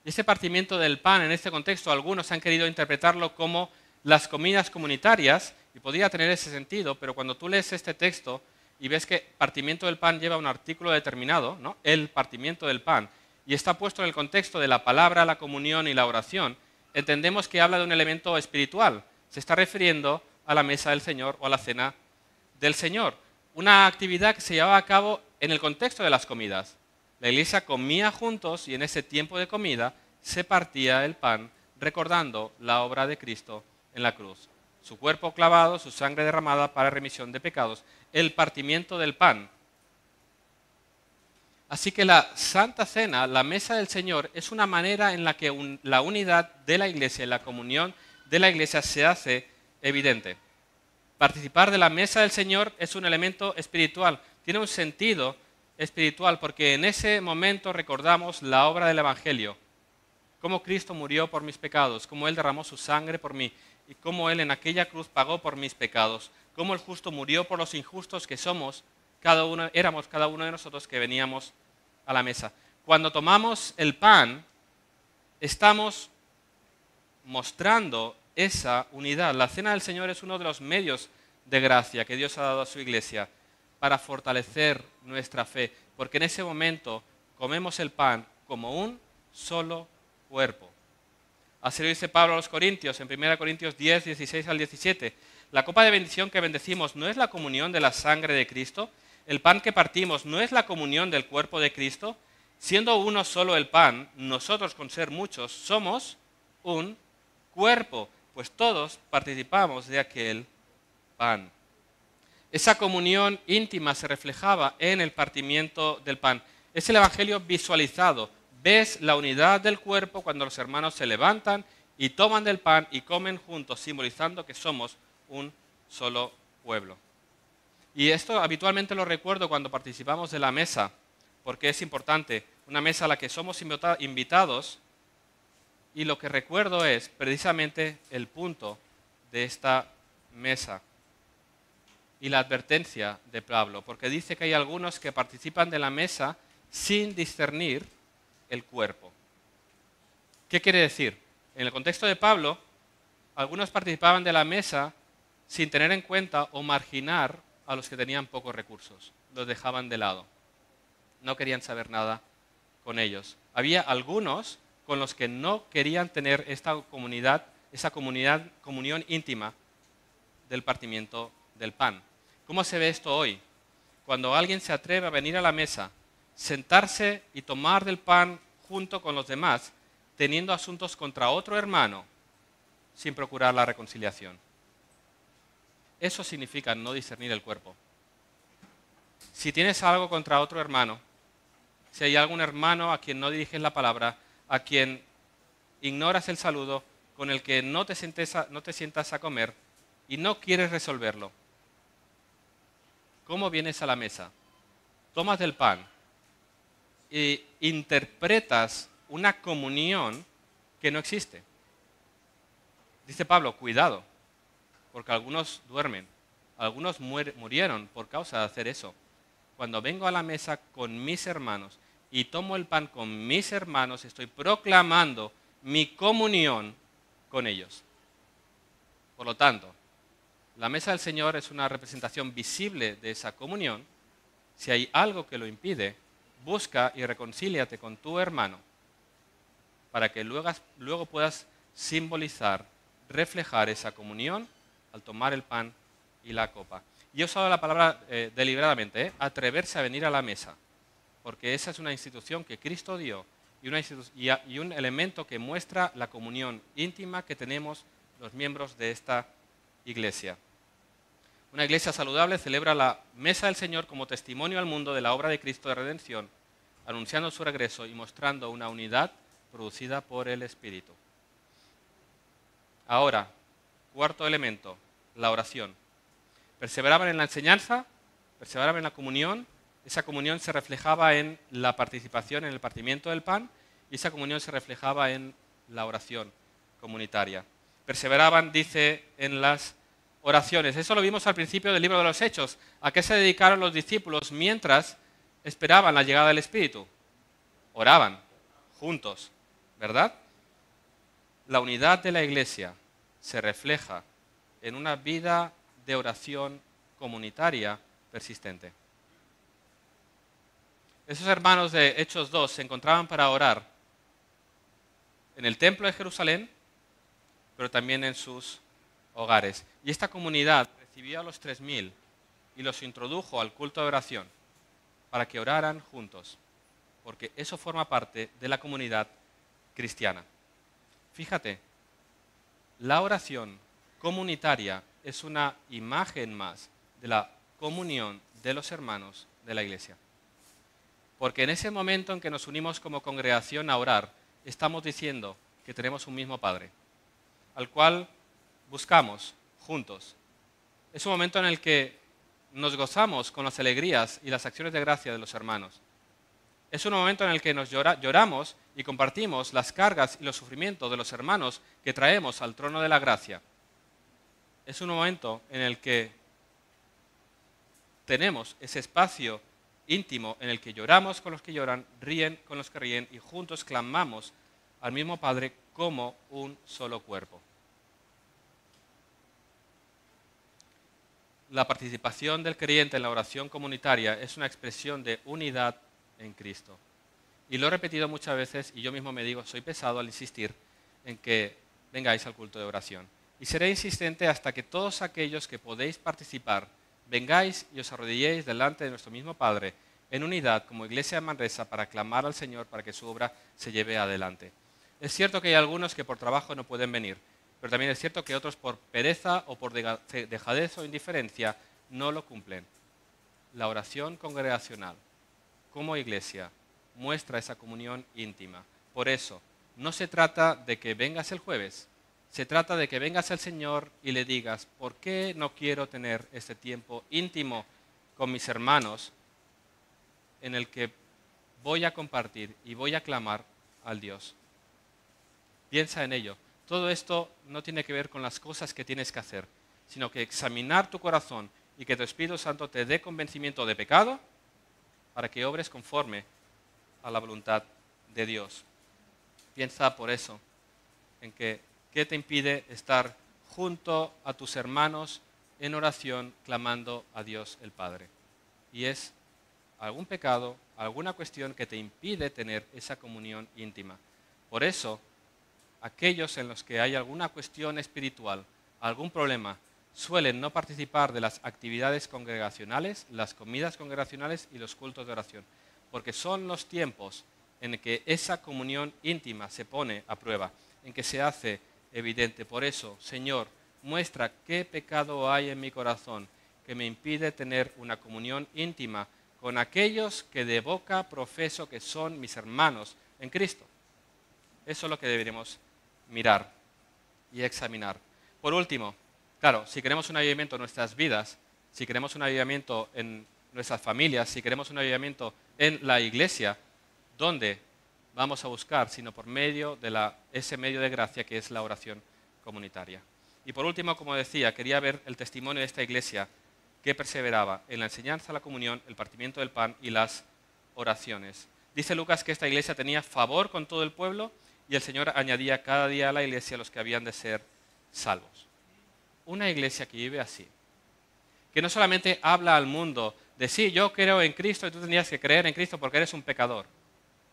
Y ese partimiento del pan, en este contexto, algunos han querido interpretarlo como las comidas comunitarias, y podría tener ese sentido, pero cuando tú lees este texto y ves que partimiento del pan lleva un artículo determinado, ¿no? El partimiento del pan, y está puesto en el contexto de la palabra, la comunión y la oración, entendemos que habla de un elemento espiritual. Se está refiriendo a la mesa del Señor o a la cena del Señor. Una actividad que se llevaba a cabo en el contexto de las comidas. La iglesia comía juntos y en ese tiempo de comida se partía el pan recordando la obra de Cristo en la cruz. Su cuerpo clavado, su sangre derramada para remisión de pecados. El partimiento del pan. Así que la Santa Cena, la mesa del Señor, es una manera en la que la unidad de la Iglesia y la comunión de la Iglesia se hace evidente. Participar de la mesa del Señor es un elemento espiritual, tiene un sentido espiritual porque en ese momento recordamos la obra del Evangelio, cómo Cristo murió por mis pecados, cómo Él derramó su sangre por mí y cómo Él en aquella cruz pagó por mis pecados, cómo el justo murió por los injustos que éramos cada uno de nosotros que veníamos a la mesa. Cuando tomamos el pan, estamos mostrando esa unidad. La cena del Señor es uno de los medios de gracia que Dios ha dado a su iglesia para fortalecer nuestra fe, porque en ese momento comemos el pan como un solo cuerpo. Así lo dice Pablo a los Corintios, en 1 Corintios 10, 16 al 17. La copa de bendición que bendecimos no es la comunión de la sangre de Cristo. El pan que partimos no es la comunión del cuerpo de Cristo. Siendo uno solo el pan, nosotros con ser muchos somos un cuerpo, pues todos participamos de aquel pan. Esa comunión íntima se reflejaba en el partimiento del pan. Es el Evangelio visualizado. Ves la unidad del cuerpo cuando los hermanos se levantan y toman del pan y comen juntos, simbolizando que somos un solo pueblo. Y esto habitualmente lo recuerdo cuando participamos de la mesa, porque es importante, una mesa a la que somos invitados, y lo que recuerdo es precisamente el punto de esta mesa. y la advertencia de Pablo, porque dice que hay algunos que participan de la mesa sin discernir el cuerpo. ¿Qué quiere decir? En el contexto de Pablo, algunos participaban de la mesa sin tener en cuenta o marginar a los que tenían pocos recursos. Los dejaban de lado. No querían saber nada con ellos. Había algunos con los que no querían tener esa comunión íntima del partimiento del pan. ¿Cómo se ve esto hoy? Cuando alguien se atreve a venir a la mesa, sentarse y tomar del pan junto con los demás, teniendo asuntos contra otro hermano, sin procurar la reconciliación. Eso significa no discernir el cuerpo. Si tienes algo contra otro hermano, si hay algún hermano a quien no diriges la palabra, a quien ignoras el saludo, con el que no te sientas a comer y no quieres resolverlo, ¿cómo vienes a la mesa? Tomas del pan e interpretas una comunión que no existe. Dice Pablo, cuidado, porque algunos duermen, algunos murieron por causa de hacer eso. Cuando vengo a la mesa con mis hermanos y tomo el pan con mis hermanos, estoy proclamando mi comunión con ellos. Por lo tanto, la mesa del Señor es una representación visible de esa comunión. Si hay algo que lo impide, busca y reconcíliate con tu hermano para que luego puedas simbolizar, reflejar esa comunión al tomar el pan y la copa. Y he usado la palabra deliberadamente, atreverse a venir a la mesa, porque esa es una institución que Cristo dio y un elemento que muestra la comunión íntima que tenemos los miembros de esta iglesia. Una iglesia saludable celebra la mesa del Señor como testimonio al mundo de la obra de Cristo de redención, anunciando su regreso y mostrando una unidad producida por el Espíritu. Ahora, cuarto elemento, la oración. Perseveraban en la enseñanza, perseveraban en la comunión. Esa comunión se reflejaba en la participación en el partimiento del pan y esa comunión se reflejaba en la oración comunitaria. Perseveraban, dice, en las oraciones. Eso lo vimos al principio del libro de los Hechos. ¿A qué se dedicaron los discípulos mientras esperaban la llegada del Espíritu? Oraban juntos, ¿verdad? La unidad de la iglesia se refleja en una vida de oración comunitaria persistente. Esos hermanos de Hechos 2 se encontraban para orar en el templo de Jerusalén, pero también en sus hogares. Y esta comunidad recibió a los 3.000 y los introdujo al culto de oración para que oraran juntos, porque eso forma parte de la comunidad cristiana. Fíjate, la oración comunitaria es una imagen más de la comunión de los hermanos de la iglesia. Porque en ese momento en que nos unimos como congregación a orar, estamos diciendo que tenemos un mismo Padre, al cual buscamos juntos. Es un momento en el que nos gozamos con las alegrías y las acciones de gracia de los hermanos. Es un momento en el que nos lloramos y compartimos las cargas y los sufrimientos de los hermanos que traemos al trono de la gracia. Es un momento en el que tenemos ese espacio íntimo en el que lloramos con los que lloran, ríen con los que ríen y juntos clamamos al mismo Padre como un solo cuerpo. La participación del creyente en la oración comunitaria es una expresión de unidad en Cristo. Y lo he repetido muchas veces y yo mismo me digo, soy pesado al insistir en que vengáis al culto de oración. Y seré insistente hasta que todos aquellos que podéis participar vengáis y os arrodilléis delante de nuestro mismo Padre en unidad como Iglesia de Manresa para clamar al Señor para que su obra se lleve adelante. Es cierto que hay algunos que por trabajo no pueden venir, pero también es cierto que otros por pereza o por dejadez o indiferencia no lo cumplen. La oración congregacional como iglesia muestra esa comunión íntima. Por eso, no se trata de que vengas el jueves, se trata de que vengas al Señor y le digas, ¿por qué no quiero tener este tiempo íntimo con mis hermanos en el que voy a compartir y voy a clamar al Dios? Piensa en ello. Todo esto no tiene que ver con las cosas que tienes que hacer, sino que examinar tu corazón y que tu Espíritu Santo te dé convencimiento de pecado para que obres conforme a la voluntad de Dios. Piensa por eso en que qué te impide estar junto a tus hermanos en oración clamando a Dios el Padre. Y es algún pecado, alguna cuestión que te impide tener esa comunión íntima. Por eso, aquellos en los que hay alguna cuestión espiritual, algún problema, suelen no participar de las actividades congregacionales, las comidas congregacionales y los cultos de oración, porque son los tiempos en que esa comunión íntima se pone a prueba, en que se hace evidente. Por eso, Señor, muestra qué pecado hay en mi corazón que me impide tener una comunión íntima con aquellos que de boca profeso que son mis hermanos en Cristo. Eso es lo que deberíamos mirar y examinar. Por último, claro, si queremos un avivamiento en nuestras vidas, si queremos un avivamiento en nuestras familias, si queremos un avivamiento en la iglesia, ¿dónde vamos a buscar? Sino por medio de ese medio de gracia que es la oración comunitaria. Y por último, como decía, quería ver el testimonio de esta iglesia que perseveraba en la enseñanza, la comunión, el partimiento del pan y las oraciones. Dice Lucas que esta iglesia tenía favor con todo el pueblo y el Señor añadía cada día a la iglesia los que habían de ser salvos. Una iglesia que vive así, que no solamente habla al mundo de sí, yo creo en Cristo y tú tendrías que creer en Cristo porque eres un pecador.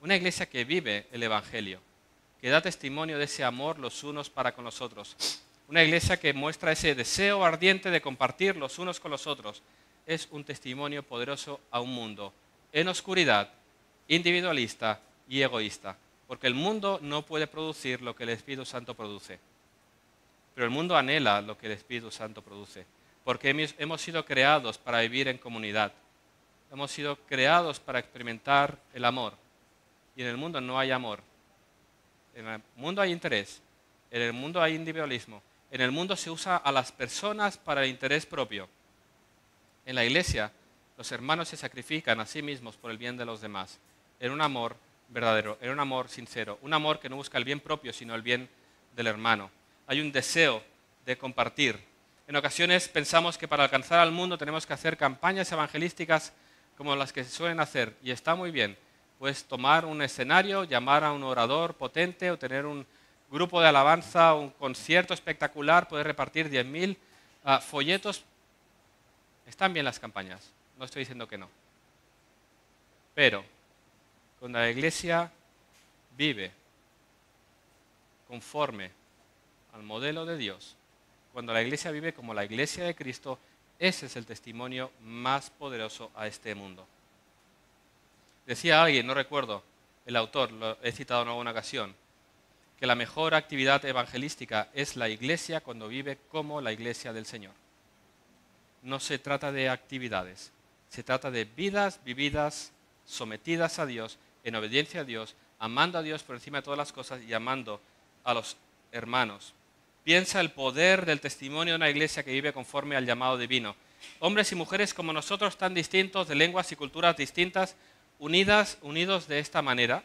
Una iglesia que vive el Evangelio, que da testimonio de ese amor los unos para con los otros. Una iglesia que muestra ese deseo ardiente de compartir los unos con los otros. Es un testimonio poderoso a un mundo en oscuridad, individualista y egoísta. Porque el mundo no puede producir lo que el Espíritu Santo produce. Pero el mundo anhela lo que el Espíritu Santo produce. Porque hemos sido creados para vivir en comunidad. Hemos sido creados para experimentar el amor. Y en el mundo no hay amor. En el mundo hay interés. En el mundo hay individualismo. En el mundo se usa a las personas para el interés propio. En la iglesia, los hermanos se sacrifican a sí mismos por el bien de los demás. En un amor verdadero, en un amor sincero. Un amor que no busca el bien propio, sino el bien del hermano. Hay un deseo de compartir. En ocasiones pensamos que para alcanzar al mundo tenemos que hacer campañas evangelísticas como las que se suelen hacer. Y está muy bien. Puedes tomar un escenario, llamar a un orador potente o tener un grupo de alabanza, un concierto espectacular, puedes repartir 10.000 folletos. Están bien las campañas, no estoy diciendo que no. Pero cuando la iglesia vive conforme al modelo de Dios, cuando la iglesia vive como la iglesia de Cristo, ese es el testimonio más poderoso a este mundo. Decía alguien, no recuerdo el autor, lo he citado en alguna ocasión, que la mejor actividad evangelística es la iglesia cuando vive como la iglesia del Señor. No se trata de actividades, se trata de vidas vividas, sometidas a Dios, en obediencia a Dios, amando a Dios por encima de todas las cosas y amando a los hermanos. Piensa el poder del testimonio de una iglesia que vive conforme al llamado divino. Hombres y mujeres como nosotros, tan distintos, de lenguas y culturas distintas, unidos de esta manera,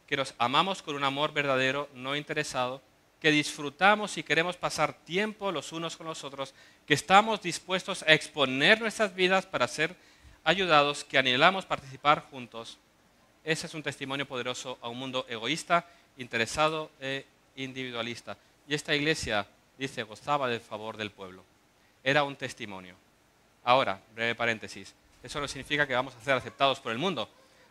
que nos amamos con un amor verdadero, no interesado, que disfrutamos y queremos pasar tiempo los unos con los otros, que estamos dispuestos a exponer nuestras vidas para ser ayudados, que anhelamos participar juntos. Ese es un testimonio poderoso a un mundo egoísta, interesado e individualista. Y esta iglesia, dice, gozaba del favor del pueblo. Era un testimonio. Ahora, breve paréntesis, eso no significa que vamos a ser aceptados por el mundo,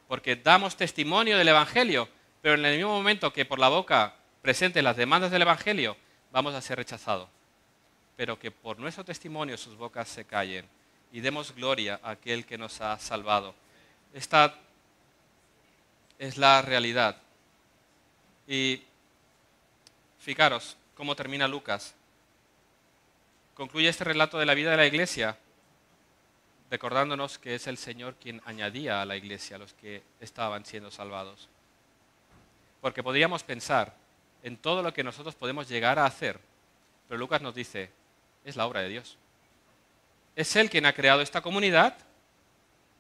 porque damos testimonio del Evangelio, pero en el mismo momento que por la boca presenten las demandas del Evangelio, vamos a ser rechazados. Pero que por nuestro testimonio sus bocas se callen y demos gloria a aquel que nos ha salvado. Esta es la realidad. Y fijaros cómo termina Lucas. Concluye este relato de la vida de la iglesia recordándonos que es el Señor quien añadía a la iglesia a los que estaban siendo salvados. Porque podríamos pensar en todo lo que nosotros podemos llegar a hacer, pero Lucas nos dice, es la obra de Dios. Es Él quien ha creado esta comunidad,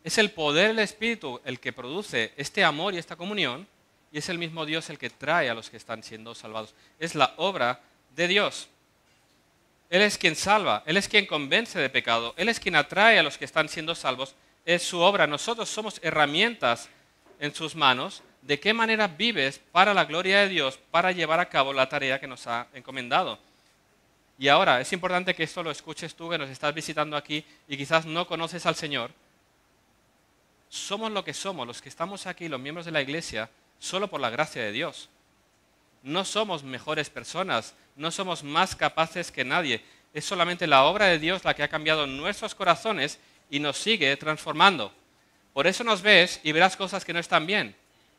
es el poder del Espíritu el que produce este amor y esta comunión, y es el mismo Dios el que trae a los que están siendo salvados. Es la obra de Dios. Él es quien salva, Él es quien convence de pecado, Él es quien atrae a los que están siendo salvos. Es su obra. Nosotros somos herramientas en sus manos. ¿De qué manera vives para la gloria de Dios, para llevar a cabo la tarea que nos ha encomendado? Y ahora, es importante que esto lo escuches tú, que nos estás visitando aquí y quizás no conoces al Señor. Somos lo que somos, los que estamos aquí, los miembros de la iglesia, solo por la gracia de Dios. No somos mejores personas, no somos más capaces que nadie. Es solamente la obra de Dios la que ha cambiado nuestros corazones y nos sigue transformando. Por eso nos ves y verás cosas que no están bien.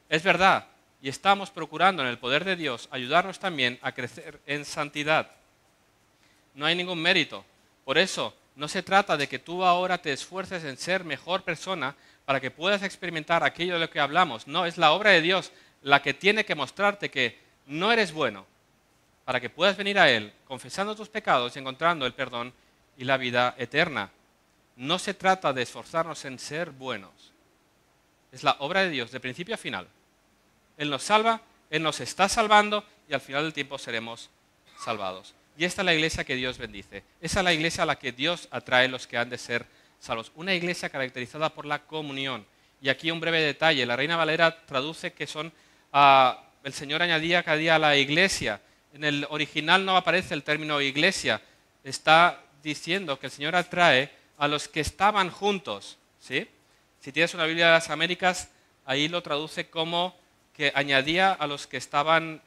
Es verdad, y estamos procurando en el poder de Dios ayudarnos también a crecer en santidad. No hay ningún mérito. Por eso, no se trata de que tú ahora te esfuerces en ser mejor persona para que puedas experimentar aquello de lo que hablamos. No, es la obra de Dios la que tiene que mostrarte que no eres bueno, para que puedas venir a Él confesando tus pecados y encontrando el perdón y la vida eterna. No se trata de esforzarnos en ser buenos. Es la obra de Dios de principio a final. Él nos salva, Él nos está salvando y al final del tiempo seremos salvados. Y esta es la iglesia que Dios bendice. Esa es la iglesia a la que Dios atrae los que han de ser salvos. Una iglesia caracterizada por la comunión. Y aquí un breve detalle. La Reina Valera traduce que son, el Señor añadía cada día a la iglesia. En el original no aparece el término iglesia. Está diciendo que el Señor atrae a los que estaban juntos. ¿Sí? Si tienes una Biblia de las Américas, ahí lo traduce como que añadía a los que estaban,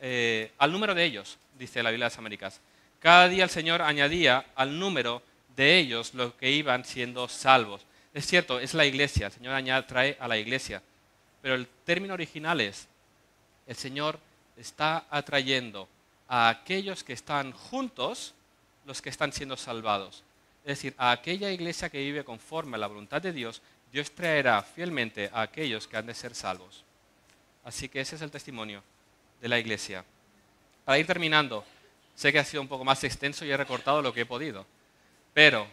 al número de ellos, dice la Biblia de las Américas. Cada día el Señor añadía al número de ellos los que iban siendo salvos. Es cierto, es la iglesia, el Señor trae a la iglesia, pero el término original es, el Señor está atrayendo a aquellos que están juntos, los que están siendo salvados. Es decir, a aquella iglesia que vive conforme a la voluntad de Dios, Dios traerá fielmente a aquellos que han de ser salvos. Así que ese es el testimonio de la iglesia. Para ir terminando, sé que ha sido un poco más extenso y he recortado lo que he podido, pero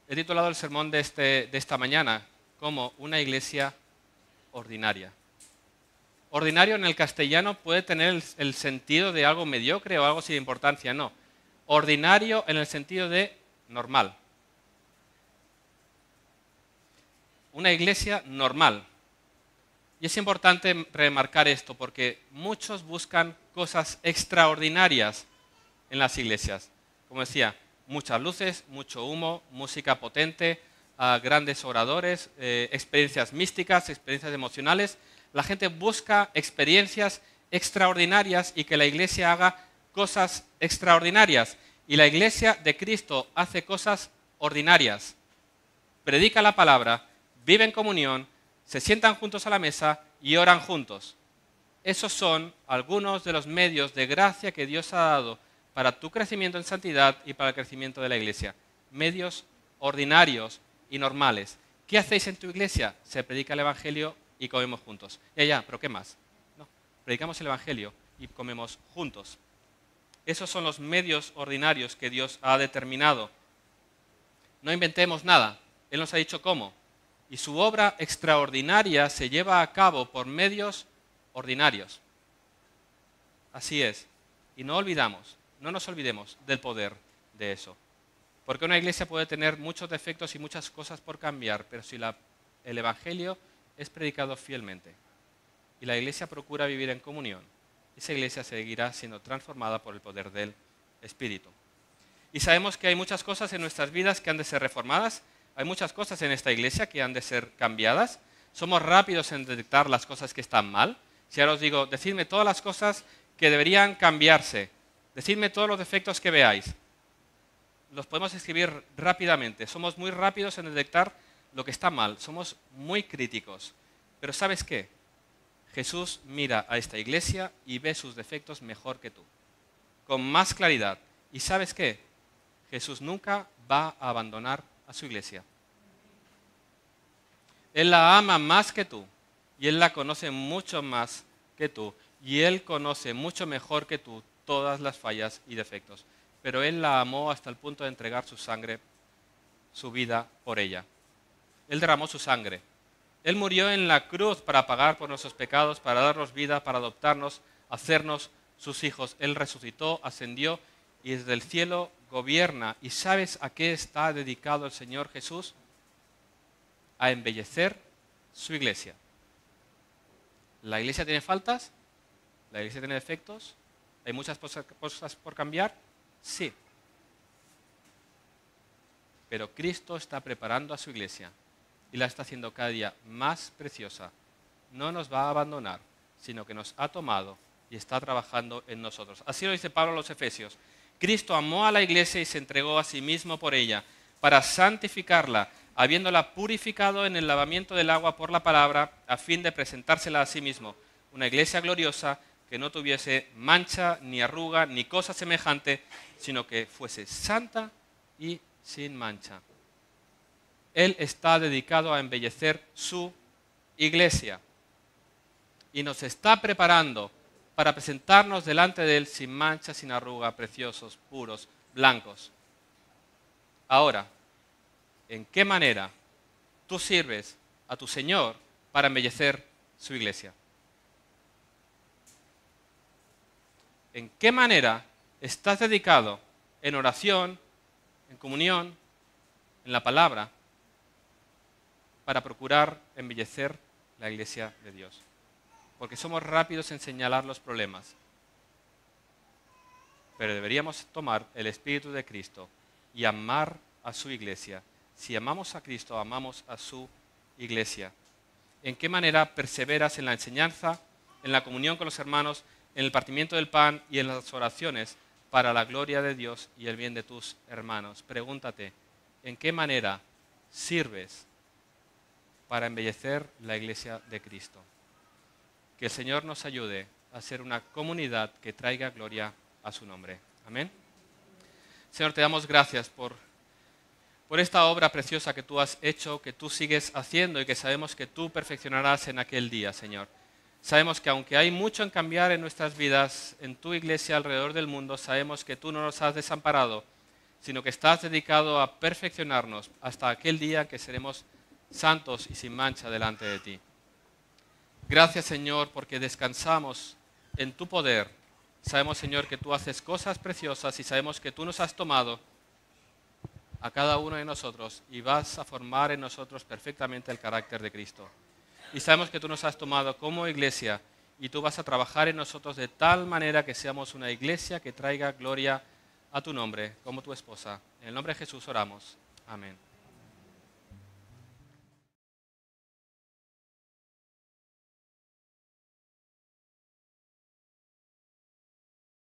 he titulado el sermón de esta mañana como una iglesia ordinaria. Ordinario en el castellano puede tener el sentido de algo mediocre o algo sin importancia, no. Ordinario en el sentido de normal. Una iglesia normal. Y es importante remarcar esto porque muchos buscan cosas extraordinarias en las iglesias. Como decía, muchas luces, mucho humo, música potente, grandes oradores, experiencias místicas, experiencias emocionales. La gente busca experiencias extraordinarias y que la iglesia haga cosas extraordinarias. Y la iglesia de Cristo hace cosas ordinarias. Predica la palabra, vive en comunión, se sientan juntos a la mesa y oran juntos. Esos son algunos de los medios de gracia que Dios ha dado para tu crecimiento en santidad y para el crecimiento de la iglesia. Medios ordinarios y normales. ¿Qué hacéis en tu iglesia? Se predica el Evangelio y comemos juntos. Ya, pero ¿qué más? No, predicamos el Evangelio y comemos juntos. Esos son los medios ordinarios que Dios ha determinado. No inventemos nada. Él nos ha dicho cómo. Y su obra extraordinaria se lleva a cabo por medios ordinarios. Así es. Y no nos olvidemos del poder de eso. Porque una iglesia puede tener muchos defectos y muchas cosas por cambiar, pero si el Evangelio es predicado fielmente y la iglesia procura vivir en comunión, esa iglesia seguirá siendo transformada por el poder del Espíritu. Y sabemos que hay muchas cosas en nuestras vidas que han de ser reformadas. Hay muchas cosas en esta iglesia que han de ser cambiadas. Somos rápidos en detectar las cosas que están mal. Si ahora os digo, decidme todas las cosas que deberían cambiarse. Decidme todos los defectos que veáis. Los podemos escribir rápidamente. Somos muy rápidos en detectar lo que está mal. Somos muy críticos. Pero ¿sabes qué? Jesús mira a esta iglesia y ve sus defectos mejor que tú. Con más claridad. ¿Y sabes qué? Jesús nunca va a abandonar a su iglesia. Él la ama más que tú y Él la conoce mucho más que tú y Él conoce mucho mejor que tú todas las fallas y defectos, pero Él la amó hasta el punto de entregar su sangre, su vida por ella. Él derramó su sangre. Él murió en la cruz para pagar por nuestros pecados, para darnos vida, para adoptarnos, hacernos sus hijos. Él resucitó, ascendió y desde el cielo gobierna. ¿Y sabes a qué está dedicado el Señor Jesús? A embellecer su iglesia. ¿La iglesia tiene faltas? ¿La iglesia tiene defectos? ¿Hay muchas cosas por cambiar? Sí. Pero Cristo está preparando a su iglesia y la está haciendo cada día más preciosa. No nos va a abandonar, sino que nos ha tomado y está trabajando en nosotros. Así lo dice Pablo a los Efesios. Cristo amó a la iglesia y se entregó a sí mismo por ella, para santificarla, habiéndola purificado en el lavamiento del agua por la palabra, a fin de presentársela a sí mismo, una iglesia gloriosa que no tuviese mancha, ni arruga, ni cosa semejante, sino que fuese santa y sin mancha. Él está dedicado a embellecer su iglesia y nos está preparando para presentarnos delante de Él sin mancha, sin arruga, preciosos, puros, blancos. Ahora, ¿en qué manera tú sirves a tu Señor para embellecer su iglesia? ¿En qué manera estás dedicado en oración, en comunión, en la palabra, para procurar embellecer la iglesia de Dios? Porque somos rápidos en señalar los problemas, pero deberíamos tomar el Espíritu de Cristo y amar a su iglesia. Si amamos a Cristo, amamos a su iglesia. ¿En qué manera perseveras en la enseñanza, en la comunión con los hermanos, en el partimiento del pan y en las oraciones para la gloria de Dios y el bien de tus hermanos? Pregúntate, ¿en qué manera sirves para embellecer la iglesia de Cristo? Que el Señor nos ayude a ser una comunidad que traiga gloria a su nombre. Amén. Señor, te damos gracias por esta obra preciosa que tú has hecho, que tú sigues haciendo y que sabemos que tú perfeccionarás en aquel día, Señor. Sabemos que aunque hay mucho en cambiar en nuestras vidas, en tu iglesia alrededor del mundo, sabemos que tú no nos has desamparado, sino que estás dedicado a perfeccionarnos hasta aquel día que seremos santos y sin mancha delante de ti. Gracias, Señor, porque descansamos en tu poder. Sabemos, Señor, que tú haces cosas preciosas y sabemos que tú nos has tomado a cada uno de nosotros y vas a formar en nosotros perfectamente el carácter de Cristo. Y sabemos que tú nos has tomado como iglesia y tú vas a trabajar en nosotros de tal manera que seamos una iglesia que traiga gloria a tu nombre, como tu esposa. En el nombre de Jesús oramos. Amén.